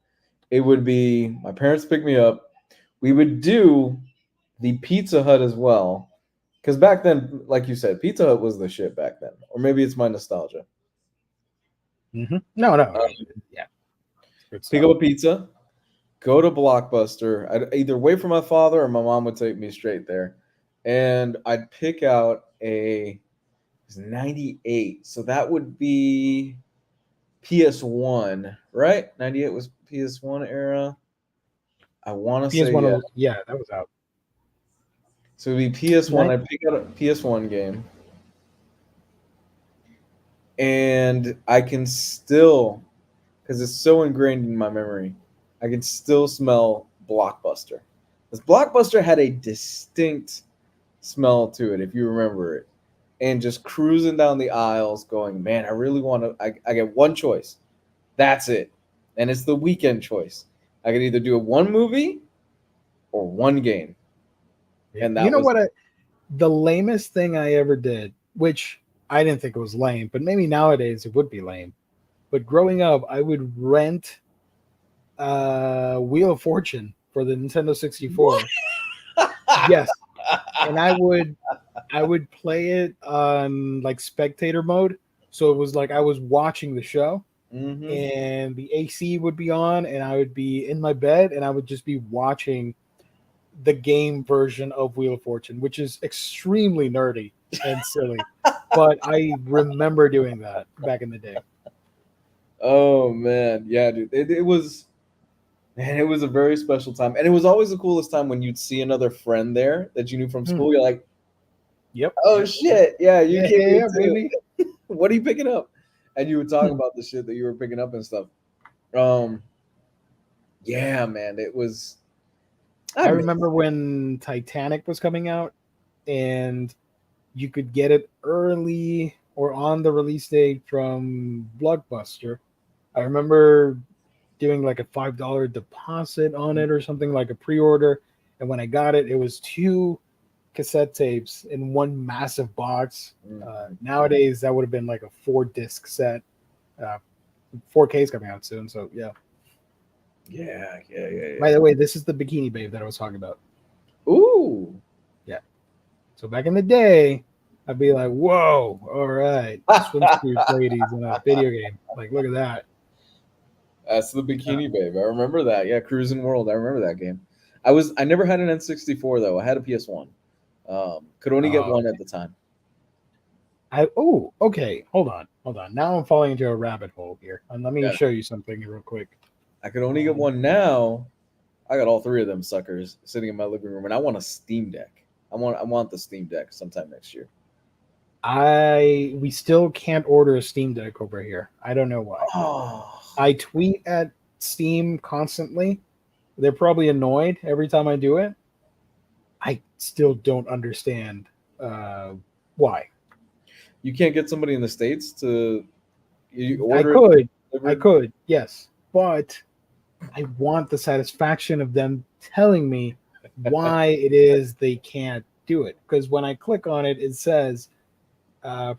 Speaker 2: It would be my parents pick me up. We would do the Pizza Hut as well, because back then, like you said, Pizza Hut was the shit back then, or maybe it's my nostalgia.
Speaker 1: Mm-hmm. No, yeah.
Speaker 2: Pick up a pizza, go to Blockbuster. I'd either wait for my father or my mom would take me straight there, and I'd pick out a 98, so that would be PS1, right? 98 was PS1 era. I want to say
Speaker 1: yeah, that was out.
Speaker 2: So it'd be PS1. I pick out a PS1 game, and I can still, because it's so ingrained in my memory, I can still smell Blockbuster. Because Blockbuster had a distinct smell to it, if you remember it. And just cruising down the aisles going, man, I really want to, I get one choice. That's it. And it's the weekend choice. I could either do one movie or one game. And that
Speaker 1: the lamest thing I ever did, which I didn't think it was lame, but maybe nowadays it would be lame. But growing up, I would rent Wheel of Fortune for the Nintendo 64. Yes. And I would play it on like spectator mode. So it was like I was watching the show. Mm-hmm. And the AC would be on, and I would be in my bed, and I would just be watching the game version of Wheel of Fortune, which is extremely nerdy and silly. But I remember doing that back in the day.
Speaker 2: Oh man, yeah, dude. It was a very special time. And it was always the coolest time when you'd see another friend there that you knew from school. You're like,
Speaker 1: yep.
Speaker 2: Oh shit. Yeah, you came
Speaker 1: baby.
Speaker 2: What are you picking up? and you would talk about the shit that you were picking up and stuff. Yeah, man, it was.
Speaker 1: I remember when Titanic was coming out, and you could get it early or on the release date from Blockbuster. I remember doing like a $5 deposit on it or something, like a pre-order, and when I got it, it was 2 cassette tapes in one massive box. Nowadays, that would have been like a 4-disc set. 4K is coming out soon, so yeah.
Speaker 2: Yeah.
Speaker 1: By the way, this is the Bikini Babe that I was talking about.
Speaker 2: Ooh.
Speaker 1: Yeah. So back in the day, I'd be like, whoa, all right, swimsuit ladies in a video game. Like, look at that.
Speaker 2: That's the Bikini Babe. I remember that. Yeah, Cruising World. I remember that game. I never had an N64 though. I had a PS1. Could only get one at the time.
Speaker 1: Okay. Hold on. Now I'm falling into a rabbit hole here. And let me show you something real quick.
Speaker 2: I could only get one now. I got all 3 of them suckers sitting in my living room, and I want a Steam Deck. I want the Steam Deck sometime next year.
Speaker 1: We still can't order a Steam Deck over here. I don't know why. I tweet at Steam constantly. They're probably annoyed every time I do it. I still don't understand why.
Speaker 2: You can't get somebody in the States to order.
Speaker 1: I could, yes, but I want the satisfaction of them telling me why it is they can't do it. Because when I click on it, it says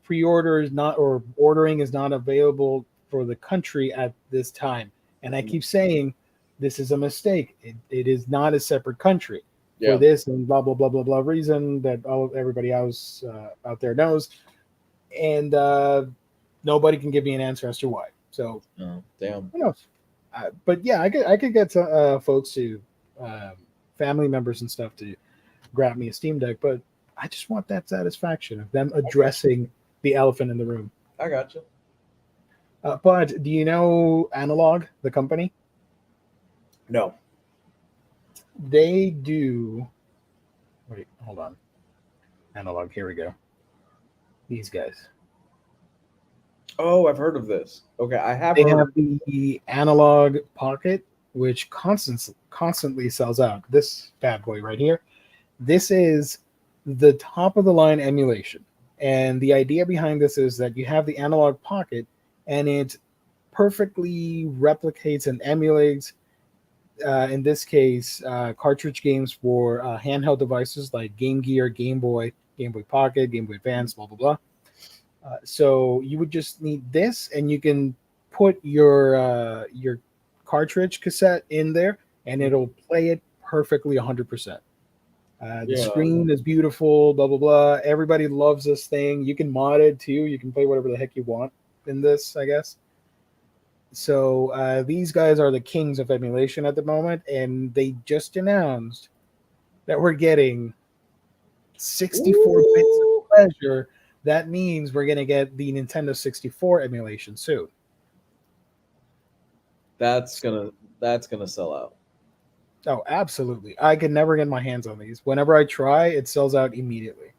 Speaker 1: pre-order is not, or ordering is not available for the country at this time. And I keep saying this is a mistake. It is not a separate country for this and blah blah blah blah blah reason that everybody else out there knows, and nobody can give me an answer as to why. So
Speaker 2: damn.
Speaker 1: Who knows? But yeah, I could get folks to family members and stuff to grab me a Steam Deck, but I just want that satisfaction of them addressing the elephant in the room.
Speaker 2: I got you.
Speaker 1: But do you know Analog, the company?
Speaker 2: No.
Speaker 1: They do. Wait, hold on. Analog, here we go. These guys.
Speaker 2: Oh, I've heard of this. Okay, I have.
Speaker 1: They have the Analog Pocket, which constantly sells out. This bad boy right here. This is the top of the line emulation. And the idea behind this is that you have the Analog Pocket, and it perfectly replicates and emulates, in this case, cartridge games for handheld devices like Game Gear, Game Boy Pocket, Game Boy Advance, blah, blah, blah. So you would just need this, and you can put your cartridge cassette in there, and it'll play it perfectly 100%. The screen is beautiful, blah, blah, blah. Everybody loves this thing. You can mod it, too. You can play whatever the heck you want in this, I guess. So these guys are the kings of emulation at the moment, and they just announced that we're getting 64 bits of pleasure. That means we're going to get the Nintendo 64 emulation soon.
Speaker 2: That's gonna sell out.
Speaker 1: Oh, absolutely. I can never get my hands on these. Whenever I try, it sells out immediately.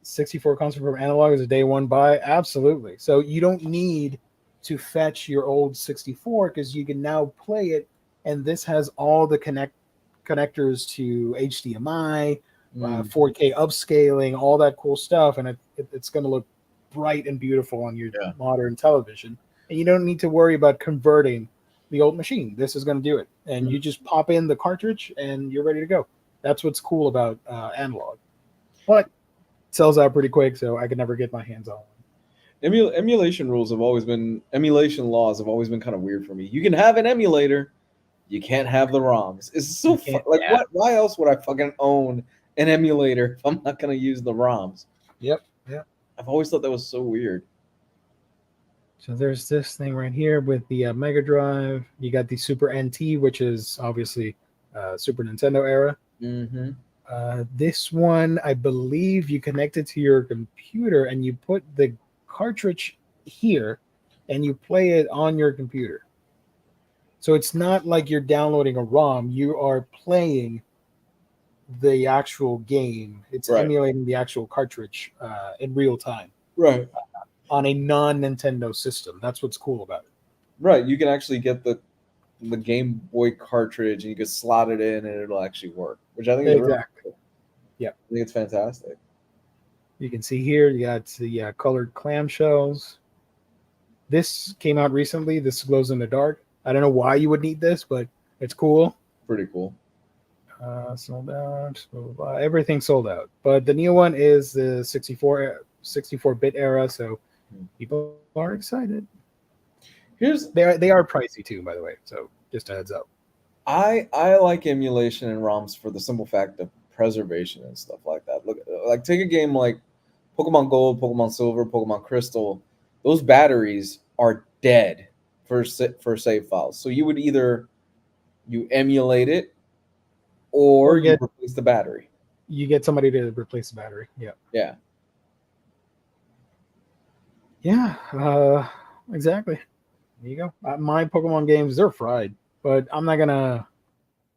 Speaker 1: 64 console from Analog is a day one buy. Absolutely. So you don't need to fetch your old 64 because you can now play it, and this has all the connectors to HDMI, 4K upscaling, all that cool stuff, and it's going to look bright and beautiful on your modern television. And you don't need to worry about converting the old machine. This is going to do it, and you just pop in the cartridge and you're ready to go. That's what's cool about Analog, but it sells out pretty quick, so I could never get my hands on one.
Speaker 2: Emulation laws have always been kind of weird for me. You can have an emulator, you can't have the ROMs. It's so like what? Why else would I fucking own an emulator if I'm not going to use the ROMs?
Speaker 1: Yep.
Speaker 2: I've always thought that was so weird.
Speaker 1: So there's this thing right here with the Mega Drive. You got the Super NT, which is obviously Super Nintendo era.
Speaker 2: Mm-hmm.
Speaker 1: This one, I believe you connect it to your computer and you put the cartridge here and you play it on your computer. So it's not like you're downloading a ROM. You are playing the actual game. It's emulating the actual cartridge in real time.
Speaker 2: Right.
Speaker 1: on a non-Nintendo system. That's what's cool about it.
Speaker 2: Right, you can actually get the Game Boy cartridge and you can slot it in and it'll actually work, which I think is really cool.
Speaker 1: Yeah,
Speaker 2: I think it's fantastic.
Speaker 1: You can see here you got the colored clamshells. This came out recently. This glows in the dark. I don't know why you would need this, but it's cool.
Speaker 2: Pretty cool.
Speaker 1: Sold out. Everything sold out. But the new one is the 64-bit era, so people are excited. They are pricey too, by the way. So just a heads up.
Speaker 2: I like emulation and ROMs for the simple fact of preservation and stuff like that. Look, like take a game like Pokemon Gold, Pokemon Silver, Pokemon Crystal. Those batteries are dead for save files. So you would either you emulate it or you replace the battery.
Speaker 1: You get somebody to replace the battery. Yeah.
Speaker 2: Yeah.
Speaker 1: Yeah. Exactly. There you go. My Pokemon games, they're fried, but I'm not gonna.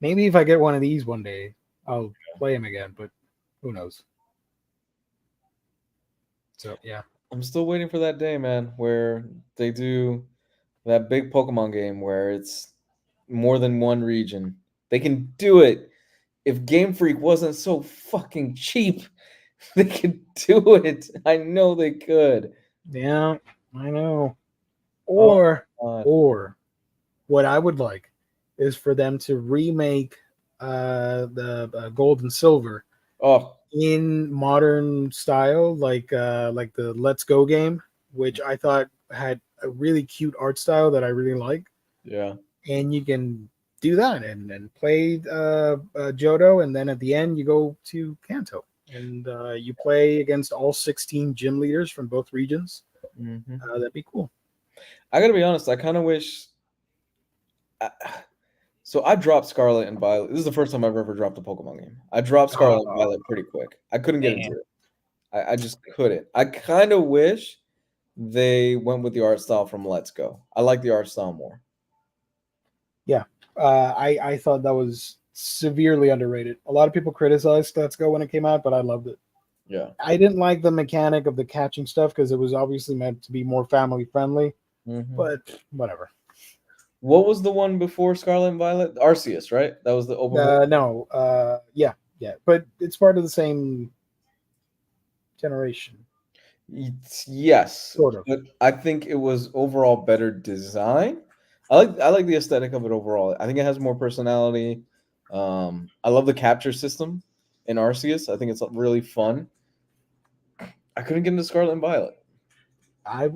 Speaker 1: Maybe if I get one of these one day, I'll play them again. But who knows? So yeah,
Speaker 2: I'm still waiting for that day, man, where they do that big Pokemon game where it's more than one region. They can do it. If Game Freak wasn't so fucking cheap, they could do it. I know they could.
Speaker 1: Yeah, I know. Or what I would like is for them to remake the Gold and Silver in modern style, like the Let's Go game, which I thought had a really cute art style that I really like.
Speaker 2: Yeah.
Speaker 1: And you can do that and play Johto, and then at the end you go to Kanto, and you play against all 16 gym leaders from both regions.
Speaker 2: Mm-hmm.
Speaker 1: That'd be cool.
Speaker 2: I gotta be honest, I kind of wish. So I dropped Scarlet and Violet. This is the first time I've ever dropped a Pokemon game. I dropped Scarlet and Violet pretty quick. I couldn't get into it. I just couldn't. I kind of wish they went with the art style from Let's Go. I like the art style more.
Speaker 1: Yeah, I thought that was severely underrated. A lot of people criticized Let's Go when it came out, but I loved it.
Speaker 2: Yeah,
Speaker 1: I didn't like the mechanic of the catching stuff because it was obviously meant to be more family friendly.
Speaker 2: Mm-hmm.
Speaker 1: But whatever.
Speaker 2: What was the one before Scarlet and Violet? Arceus, right? That was the open world?
Speaker 1: No, yeah. But it's part of the same generation.
Speaker 2: Yes,
Speaker 1: sort of.
Speaker 2: But I think it was overall better design. I like the aesthetic of it overall. I think it has more personality. I love the capture system in Arceus. I think it's really fun. I couldn't get into Scarlet and Violet.
Speaker 1: I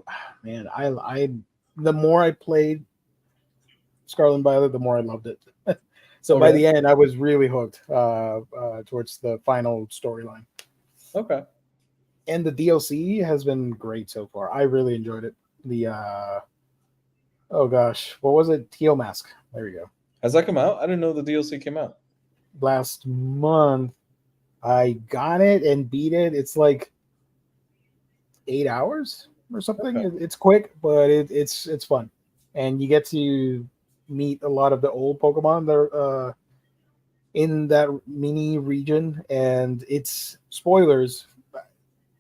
Speaker 1: the more I played Scarlet and Violet, the more I loved it. So by the end, I was really hooked towards the final storyline.
Speaker 2: Okay.
Speaker 1: And the DLC has been great so far. I really enjoyed it. The oh gosh, what was it? Teal Mask. There we go.
Speaker 2: Has that come out? I didn't know the DLC came out.
Speaker 1: Last month, I got it and beat it. It's like 8 hours or something. Okay. It's quick, but it's fun, and you get to meet a lot of the old Pokemon that are in that mini region. And it's spoilers,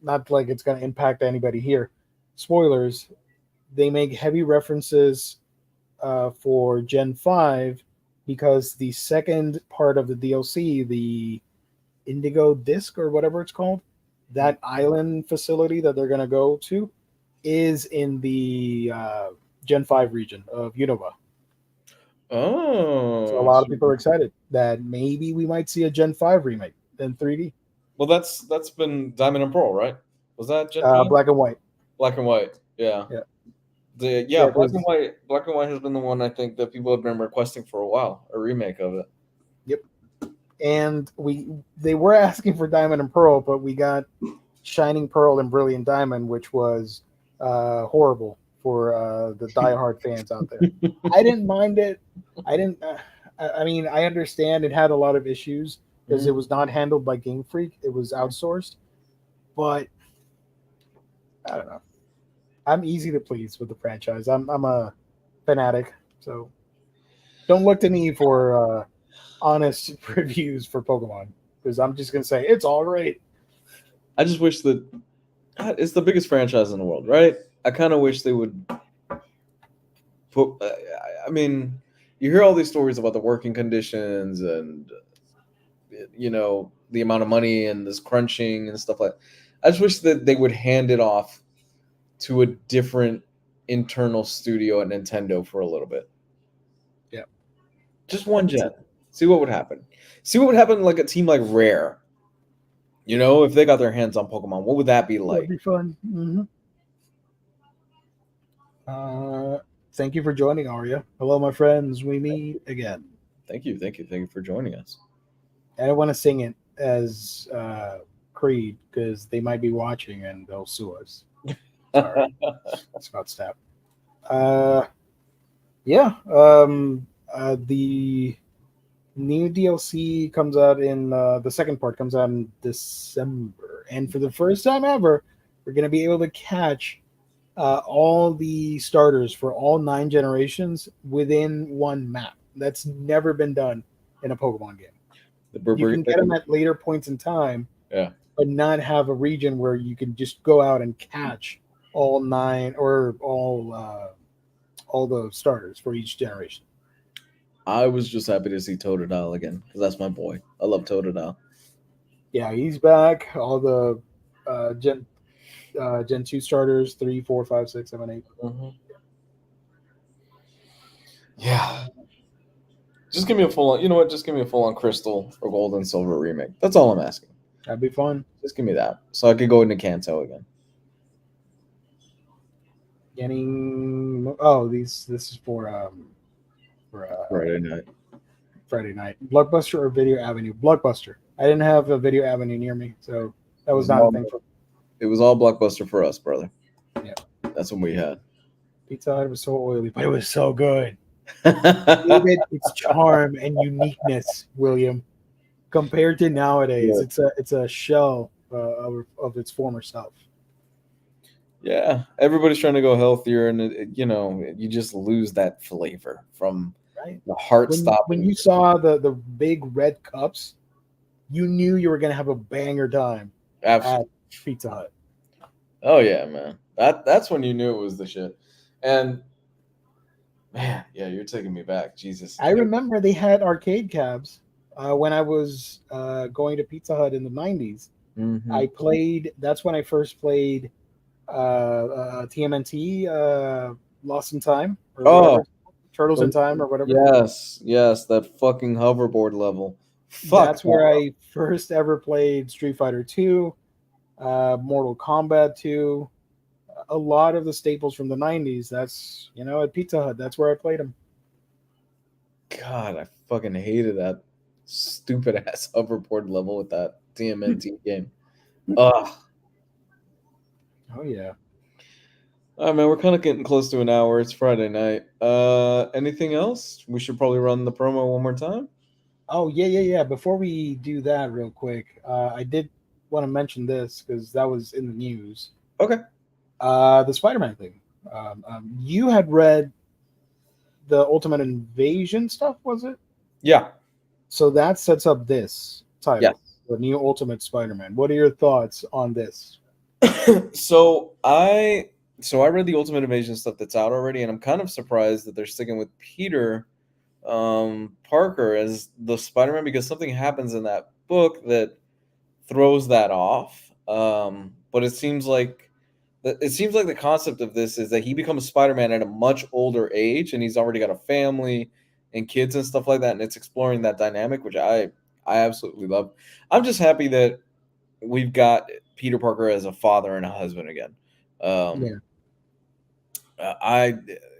Speaker 1: not like it's going to impact anybody here. Spoilers, they make heavy references for Gen 5 because the second part of the DLC, the Indigo Disc or whatever it's called, that island facility that they're going to go to is in the Gen 5 region of Unova.
Speaker 2: Oh.
Speaker 1: So a lot of people are excited that maybe we might see a Gen 5 remake in 3D.
Speaker 2: Well, that's been Diamond and Pearl, right? Was that Gen 5?
Speaker 1: Black and White.
Speaker 2: Black and White, yeah.
Speaker 1: Yeah.
Speaker 2: Black and White. Black and White has been the one I think that people have been requesting for a while, a remake of it.
Speaker 1: Yep. And they were asking for Diamond and Pearl, but we got Shining Pearl and Brilliant Diamond, which was horrible for the diehard fans out there. I didn't mind it. I didn't. I mean, I understand it had a lot of issues because it was not handled by Game Freak. It was outsourced, but I don't know. I'm easy to please with the franchise. I'm a fanatic, so don't look to me for honest reviews for Pokemon because I'm just gonna say it's all great.
Speaker 2: I just wish that It's the biggest franchise in the world, right? I kind of wish they would put. I mean, you hear all these stories about the working conditions and the amount of money and this crunching and stuff like. I just wish that they would hand it off to a different internal studio at Nintendo for a little bit.
Speaker 1: Yeah,
Speaker 2: just one gen. See what would happen. See what would happen like a team like Rare. If they got their hands on Pokemon, what would that be like?
Speaker 1: That'd be fun. Thank you for joining, Arya. Hello, my friends. We meet again.
Speaker 2: Thank you for joining us.
Speaker 1: I don't want to sing it as Creed because they might be watching and they'll sue us. Sorry, that's about step. Yeah. The new DLC comes out in the second part comes out in December, and for the first time ever, we're going to be able to catch all the starters for all 9 generations within one map. That's never been done in a Pokemon game. You can get them at later points in time, but not have a region where you can just go out and catch all 9 or all the starters for each generation.
Speaker 2: I was just happy to see Totodile again because that's my boy. I love Totodile.
Speaker 1: Yeah, he's back. All the Gen 2 starters, 3, 4, 5, 6, 7, 8.
Speaker 2: Mm-hmm. Yeah. Just give me a full on. You know what? Just give me a full on Crystal or Gold and Silver remake. That's all I'm asking.
Speaker 1: That'd be fun.
Speaker 2: Just give me that, so I could go into Kanto again.
Speaker 1: This is for
Speaker 2: Friday night.
Speaker 1: Friday night. Blockbuster or Video Avenue? Blockbuster. I didn't have a Video Avenue near me, so that was not a thing for me.
Speaker 2: It was all Blockbuster for us, brother.
Speaker 1: Yeah.
Speaker 2: That's what we had.
Speaker 1: Pizza Hut was so oily, but it was so good. Its charm and uniqueness, William, compared to nowadays. Yeah. It's a shell of its former self.
Speaker 2: Yeah, everybody's trying to go healthier, and you just lose that flavor from the heart stop.
Speaker 1: When you saw the big red cups, you knew you were going to have a banger time.
Speaker 2: Absolutely.
Speaker 1: At Pizza Hut.
Speaker 2: Oh yeah, man. That's when you knew it was the shit. And man, yeah, you're taking me back. Jesus.
Speaker 1: I remember they had arcade cabs when I was going to Pizza Hut in the 90s.
Speaker 2: Mm-hmm.
Speaker 1: I played. That's when I first played TMNT, Lost in Time. Turtles in Time or whatever.
Speaker 2: Yes, that fucking hoverboard level.
Speaker 1: That's where I first ever played Street Fighter 2, Mortal Kombat 2. A lot of the staples from the 90s. That's, at Pizza Hut. That's where I played them.
Speaker 2: God, I fucking hated that stupid ass hoverboard level with that TMNT game. Ugh.
Speaker 1: Oh, yeah.
Speaker 2: All right, man, we're kind of getting close to an hour. It's Friday night. Anything else? We should probably run the promo one more time.
Speaker 1: Oh, yeah. Before we do that real quick, I did want to mention this because that was in the news.
Speaker 2: Okay.
Speaker 1: The Spider-Man thing. You had read the Ultimate Invasion stuff, was it?
Speaker 2: Yeah.
Speaker 1: So that sets up this title,
Speaker 2: yes.
Speaker 1: The new Ultimate Spider-Man. What are your thoughts on this?
Speaker 2: So I read the Ultimate Invasion stuff that's out already, and I'm kind of surprised that they're sticking with Peter Parker as the Spider-Man because something happens in that book that throws that off. But it seems like the concept of this is that he becomes Spider-Man at a much older age, and he's already got a family and kids and stuff like that, and it's exploring that dynamic, which I absolutely love. I'm just happy that we've got Peter Parker as a father and a husband again.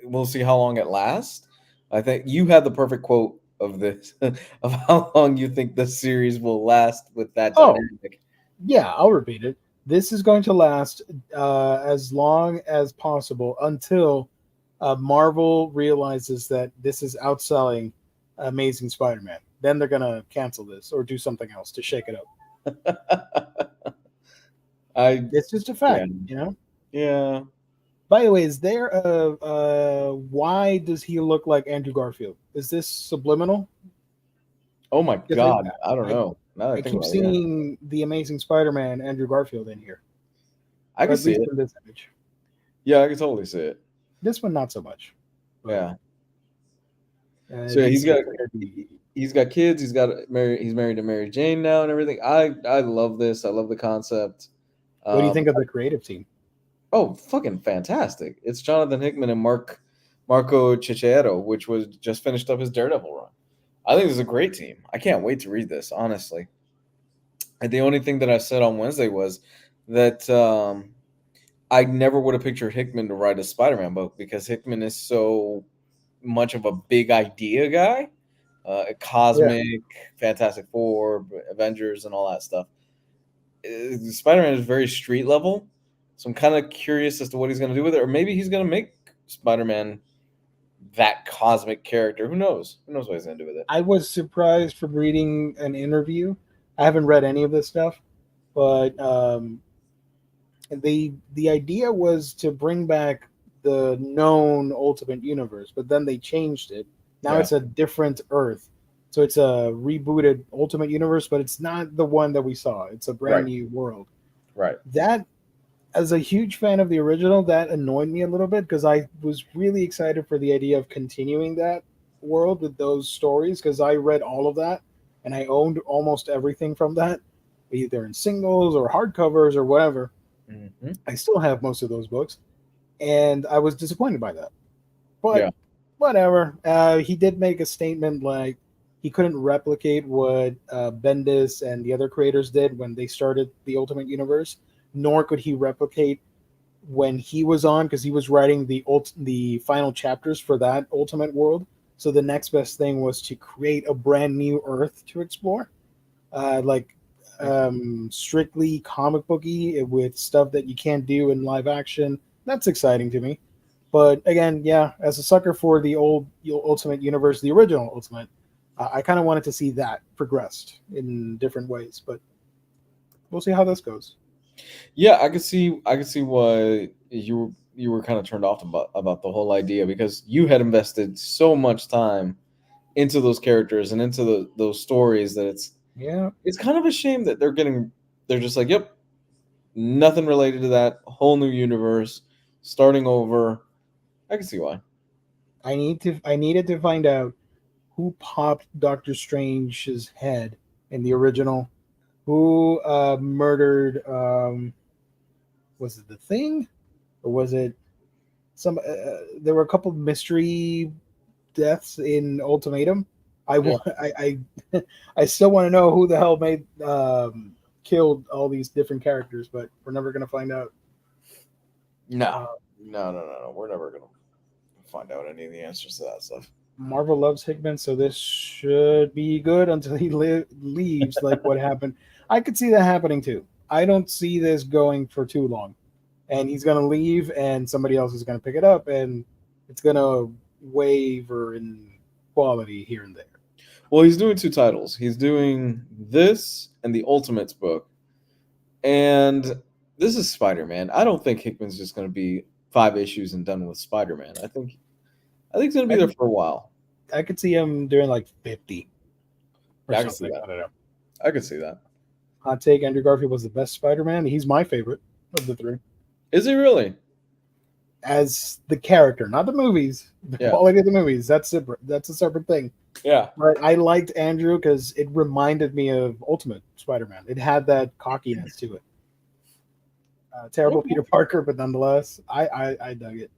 Speaker 2: We'll see how long it lasts. I think you had the perfect quote of this of how long you think the series will last with that dynamic.
Speaker 1: Yeah, I'll repeat it. This is going to last as long as possible until Marvel realizes that this is outselling Amazing Spider-Man. Then they're going to cancel this or do something else to shake it up. It's just a fact,
Speaker 2: Yeah.
Speaker 1: By the way, is there why does he look like Andrew Garfield? Is this subliminal?
Speaker 2: Oh my God, I don't know.
Speaker 1: I keep seeing the Amazing Spider-Man Andrew Garfield in here.
Speaker 2: I
Speaker 1: Or
Speaker 2: can
Speaker 1: at
Speaker 2: see
Speaker 1: least
Speaker 2: it.
Speaker 1: in this image.
Speaker 2: Yeah, I can totally see it.
Speaker 1: This one, not so much.
Speaker 2: Yeah. So
Speaker 1: He's
Speaker 2: he's got kids. He's married to Mary Jane now and everything. I love this. I love the concept.
Speaker 1: What do you think of the creative team?
Speaker 2: Oh, fucking fantastic! It's Jonathan Hickman and Marco Cicero, which was just finished up his Daredevil run. I think this is a great team. I can't wait to read this, honestly. And the only thing that I said on Wednesday was that I never would have pictured Hickman to write a Spider-Man book because Hickman is so much of a big idea guy, cosmic, Fantastic Four, Avengers, and all that stuff. Spider-Man is very street level, so I'm kind of curious as to what he's going to do with it, or maybe he's going to make Spider-Man that cosmic character. Who knows? Who knows what he's going to do with it?
Speaker 1: I was surprised from reading an interview. I haven't read any of this stuff, but the idea was to bring back the known Ultimate Universe, but then they changed it. Now it's a different Earth. So it's a rebooted Ultimate Universe, but it's not the one that we saw. It's a brand new world.
Speaker 2: Right.
Speaker 1: That, as a huge fan of the original, that annoyed me a little bit because I was really excited for the idea of continuing that world with those stories because I read all of that and I owned almost everything from that, either in singles or hardcovers or whatever.
Speaker 2: Mm-hmm.
Speaker 1: I still have most of those books, and I was disappointed by that. But whatever. He did make a statement like he couldn't replicate what Bendis and the other creators did when they started the Ultimate Universe, nor could he replicate when he was on because he was writing the final chapters for that Ultimate world. So the next best thing was to create a brand new Earth to explore, strictly comic booky with stuff that you can't do in live action. That's exciting to me. But again, yeah, as a sucker for the old Ultimate Universe, the original Ultimate, I kind of wanted to see that progressed in different ways. But we'll see how this goes.
Speaker 2: Yeah, I could see why you were kind of turned off about the whole idea because you had invested so much time into those characters and into those stories that it's kind of a shame that they're just like, yep, nothing related to that, whole new universe, starting over. I can see why.
Speaker 1: I needed to find out who popped Doctor Strange's head in the original, who murdered was it the Thing, or was it some? There were a couple of mystery deaths in Ultimatum. I still want to know who the hell made killed all these different characters, but we're never gonna find out.
Speaker 2: No. We're never gonna find out any of the answers to that stuff.
Speaker 1: Marvel loves Hickman, so this should be good until he leaves. Like what happened, I could see that happening too. I don't see this going for too long, and he's gonna leave, and somebody else is gonna pick it up, and it's gonna waver in quality here and there.
Speaker 2: Well, he's doing two titles. He's doing this and the Ultimates book, and this is Spider-Man. I don't think Hickman's just going to be 5 issues and done with Spider-Man. I think he's going to be there for a while.
Speaker 1: I could see him doing like 50.
Speaker 2: I can see that.
Speaker 1: I don't know.
Speaker 2: I could see that.
Speaker 1: Hot take: Andrew Garfield was the best Spider-Man. He's my favorite of the 3.
Speaker 2: Is he really?
Speaker 1: As the character, not the movies. The quality of the movies. That's a separate thing.
Speaker 2: Yeah.
Speaker 1: But I liked Andrew because it reminded me of Ultimate Spider-Man. It had that cockiness to it. Terrible Peter Parker, but nonetheless, I dug it.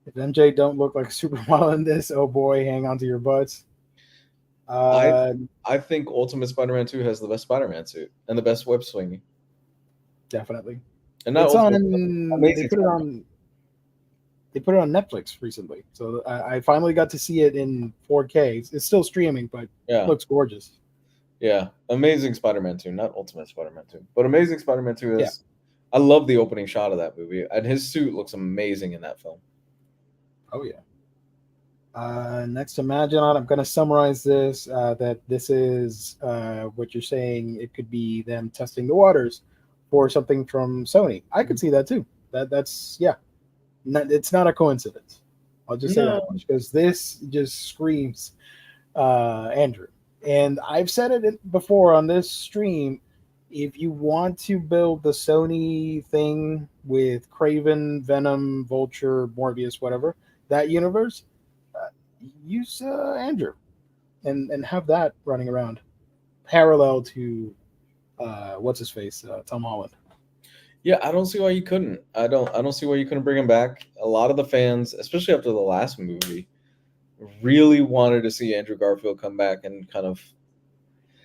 Speaker 1: If MJ don't look like a supermodel in this, oh boy, hang on to your butts.
Speaker 2: I think Ultimate Spider-Man 2 has the best Spider-Man suit and the best web swinging.
Speaker 1: Definitely.
Speaker 2: And not
Speaker 1: they put it on Netflix recently, so I finally got to see it in 4K. It's still streaming, but it looks gorgeous.
Speaker 2: Yeah, Amazing Spider-Man 2, not Ultimate Spider-Man 2, but Amazing Spider-Man 2 is. Yeah. I love the opening shot of that movie, and his suit looks amazing in that film.
Speaker 1: Oh yeah. Next to Maginot, I'm going to summarize this. That this is what you're saying. It could be them testing the waters for something from Sony. I could see that too. That's it's not a coincidence. I'll just say that much because this just screams Andrew. And I've said it before on this stream. if you want to build the Sony thing with Craven, Venom, Vulture, Morbius, whatever, that universe, uh, use Andrew and have that running around parallel to what's his face, Tom Holland.
Speaker 2: Yeah, I don't see why you couldn't. I don't see why you couldn't bring him back. A lot of the fans, especially after the last movie, really wanted to see Andrew Garfield come back and kind of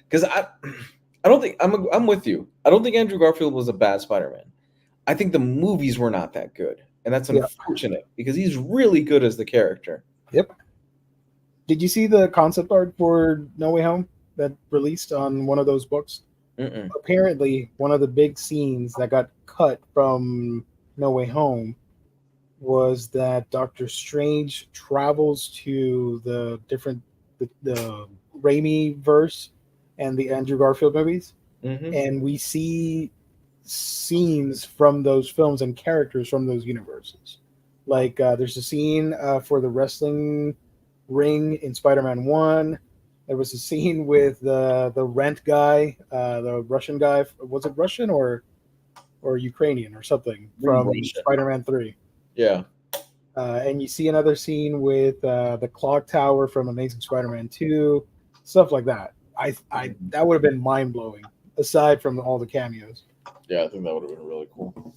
Speaker 2: because I don't think I'm with you. I don't think Andrew Garfield was a bad Spider-Man. I think the movies were not that good, and that's
Speaker 1: Yeah.
Speaker 2: unfortunate because he's really good as the character.
Speaker 1: Yep. Did you see the concept art for No Way Home that released on one of those books?
Speaker 2: Mm-mm.
Speaker 1: Apparently, one of the big scenes that got cut from No Way Home was that Doctor Strange travels to the different the Raimi verse and the Andrew Garfield movies,
Speaker 2: Mm-hmm.
Speaker 1: and we see scenes from those films and characters from those universes. Like there's a scene for the wrestling ring in Spider-Man One. There was a scene with the rent guy, the Russian guy. Was it Russian or Ukrainian or something from
Speaker 2: Russia.
Speaker 1: Spider-Man 3?
Speaker 2: Yeah.
Speaker 1: And you see another scene with the clock tower from Amazing Spider-Man 2, stuff like that. I that would have been mind blowing. Aside from all the cameos,
Speaker 2: Yeah, I think that would have been really cool.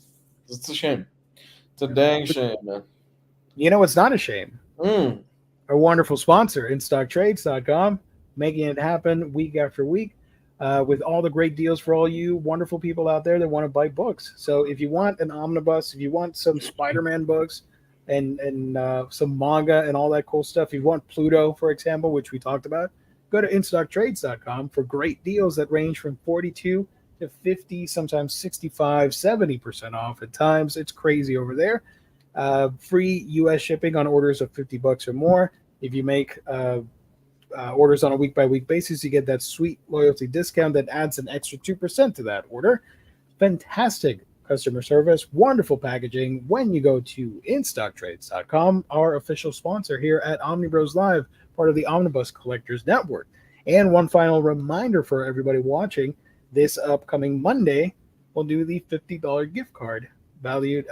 Speaker 2: It's a shame. It's a dang shame, man.
Speaker 1: you know, it's not a shame.
Speaker 2: Mm.
Speaker 1: Our wonderful sponsor, InStockTrades.com, making it happen week after week with all the great deals for all you wonderful people out there that want to buy books. So if you want an omnibus, if you want some Spider-Man books and some manga and all that cool stuff, if you want Pluto, for example, which we talked about, go to InStockTrades.com for great deals that range from 42 to 50, sometimes 65, 70% off at times. It's crazy over there. Free U.S. shipping on orders of $50 or more. If you make orders on a week by week basis, you get that sweet loyalty discount that adds an extra 2% to that order. Fantastic customer service, wonderful packaging when you go to InStockTrades.com, our official sponsor here at OmniBros Live, part of the Omnibus Collectors Network. And one final reminder for everybody watching, this upcoming Monday, we'll do the $50 gift card valued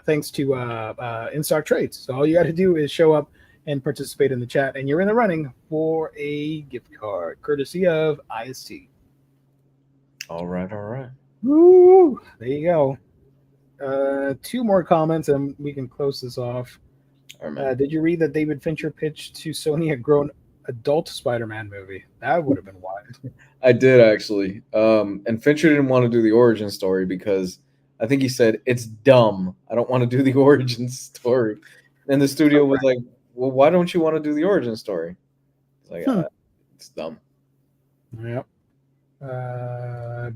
Speaker 1: thanks to InStock Trades. So all you got to do is show up and participate in the chat, and you're in the running for a gift card, courtesy of IST.
Speaker 2: All right, all right.
Speaker 1: Woo! There you go. Two more comments, and we can close this off.
Speaker 2: All right, man.
Speaker 1: Did you read that David Fincher pitched to Sony a grown adult Spider-Man movie? That would have been wild.
Speaker 2: I did actually. And Fincher didn't want to do the origin story because I think he said it's dumb. I don't want to do the origin story. And the studio was like, "Well, why don't you want to do the origin story?" It's like, it's dumb.
Speaker 1: Yep.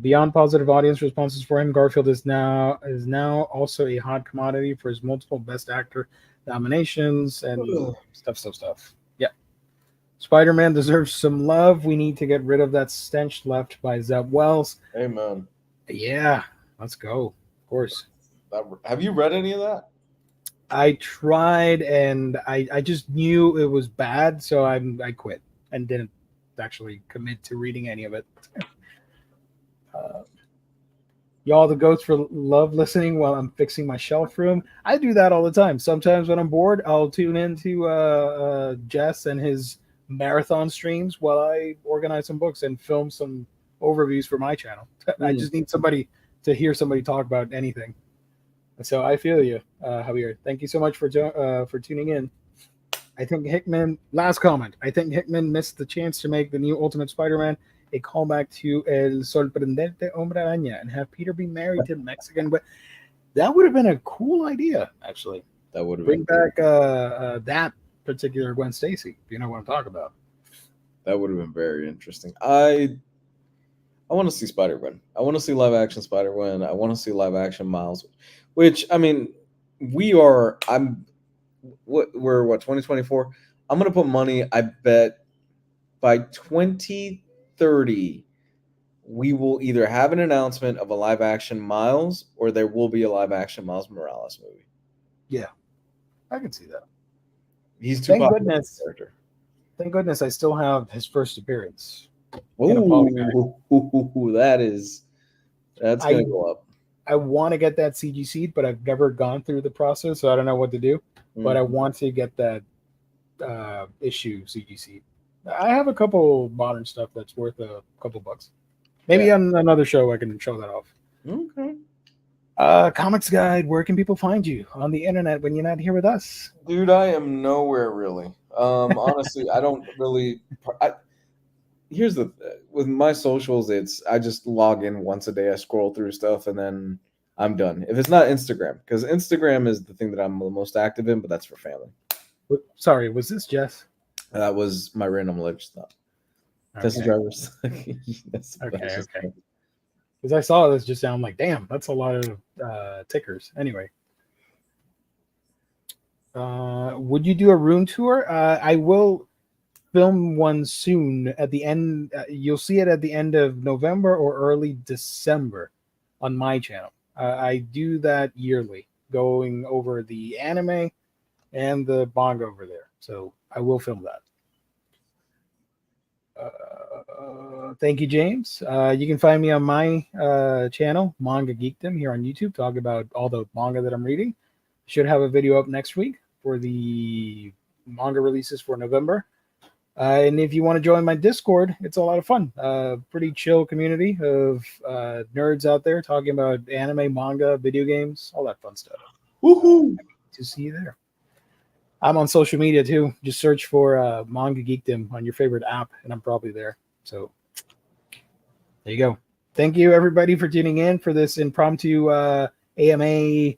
Speaker 1: Beyond positive audience responses for him, Garfield is now also a hot commodity for his multiple Best Actor nominations and stuff. Yeah. Spider-Man deserves some love. We need to get rid of that stench left by Zeb Wells.
Speaker 2: Amen.
Speaker 1: Yeah, let's go. Of course.
Speaker 2: Have you read any of that?
Speaker 1: I tried, and I just knew it was bad, so I quit and didn't actually commit to reading any of it. Y'all the goats for love listening while I'm fixing my shelf room. I do that all the time. Sometimes when I'm bored, I'll tune into Jess and his marathon streams while I organize some books and film some overviews for my channel. I just need somebody to hear somebody talk about anything. So I feel you, Javier. Thank you so much for tuning in. I think Hickman, last comment, I think Hickman missed the chance to make the new Ultimate Spider-Man a callback to El Sorprendente Hombre Araña and have Peter be married to Mexican. But that would have been a cool idea, actually.
Speaker 2: That would have
Speaker 1: bring back that particular Gwen Stacy. If you know what I'm talking about.
Speaker 2: That would have been very interesting. I want to see Spider-Gwen. I want to see live action Spider-Gwen. I want to see live action Miles. Which I mean, we're 2024. I'm gonna put money. I bet by 2030 we will either have an announcement of a live action Miles or there will be a live action Miles Morales movie.
Speaker 1: Yeah, I can see that.
Speaker 2: He's too popular.
Speaker 1: Thank goodness I still have his first appearance in a polygon.
Speaker 2: Ooh, that's gonna go up.
Speaker 1: I want to get that CG seed, but I've never gone through the process, so I don't know what to do. But I want to get that issue CG seed. I have a couple modern stuff that's worth a couple bucks. Maybe on another show I can show that off.
Speaker 2: Okay.
Speaker 1: Comics Guide, where can people find you on the internet when you're not here with us?
Speaker 2: Dude, I am nowhere really. Honestly, I don't really. Here's the with my socials, I just log in once a day. I scroll through stuff and then I'm done. If it's not Instagram, because Instagram is the thing that I'm the most active in, but that's for family.
Speaker 1: Sorry, was this Jess?
Speaker 2: That was my random alleged thought. Tesla drivers.
Speaker 1: Okay. Because I saw this just now, I'm like, damn, that's a lot of tickers. Anyway. Would you do a room tour? I will film one soon at the end. You'll see it at the end of November or early December on my channel. I do that yearly, going over the anime and the manga over there. So I will film that. Thank you, James. You can find me on my channel, Manga Geekdom, here on YouTube, talking about all the manga that I'm reading. Should have a video up next week for the manga releases for November. And if you want to join my Discord, it's a lot of fun. Pretty chill community of nerds out there talking about anime, manga, video games, all that fun stuff.
Speaker 2: Woohoo!
Speaker 1: To see you there. I'm on social media too. Just search for Manga Geekdom on your favorite app, and I'm probably there. So there you go. Thank you, everybody, for tuning in for this impromptu AMA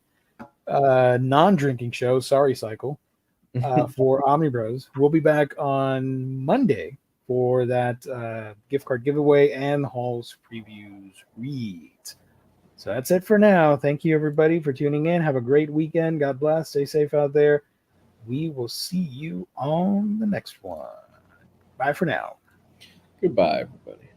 Speaker 1: non-drinking show. Sorry, Cycle. For OMNIBROS. We'll be back on Monday for that gift card giveaway and Hall's previews read. So that's it for now. Thank you, everybody, for tuning in. Have a great weekend. God bless. Stay safe out there. We will see you on the next one. Bye for now.
Speaker 2: Goodbye, everybody.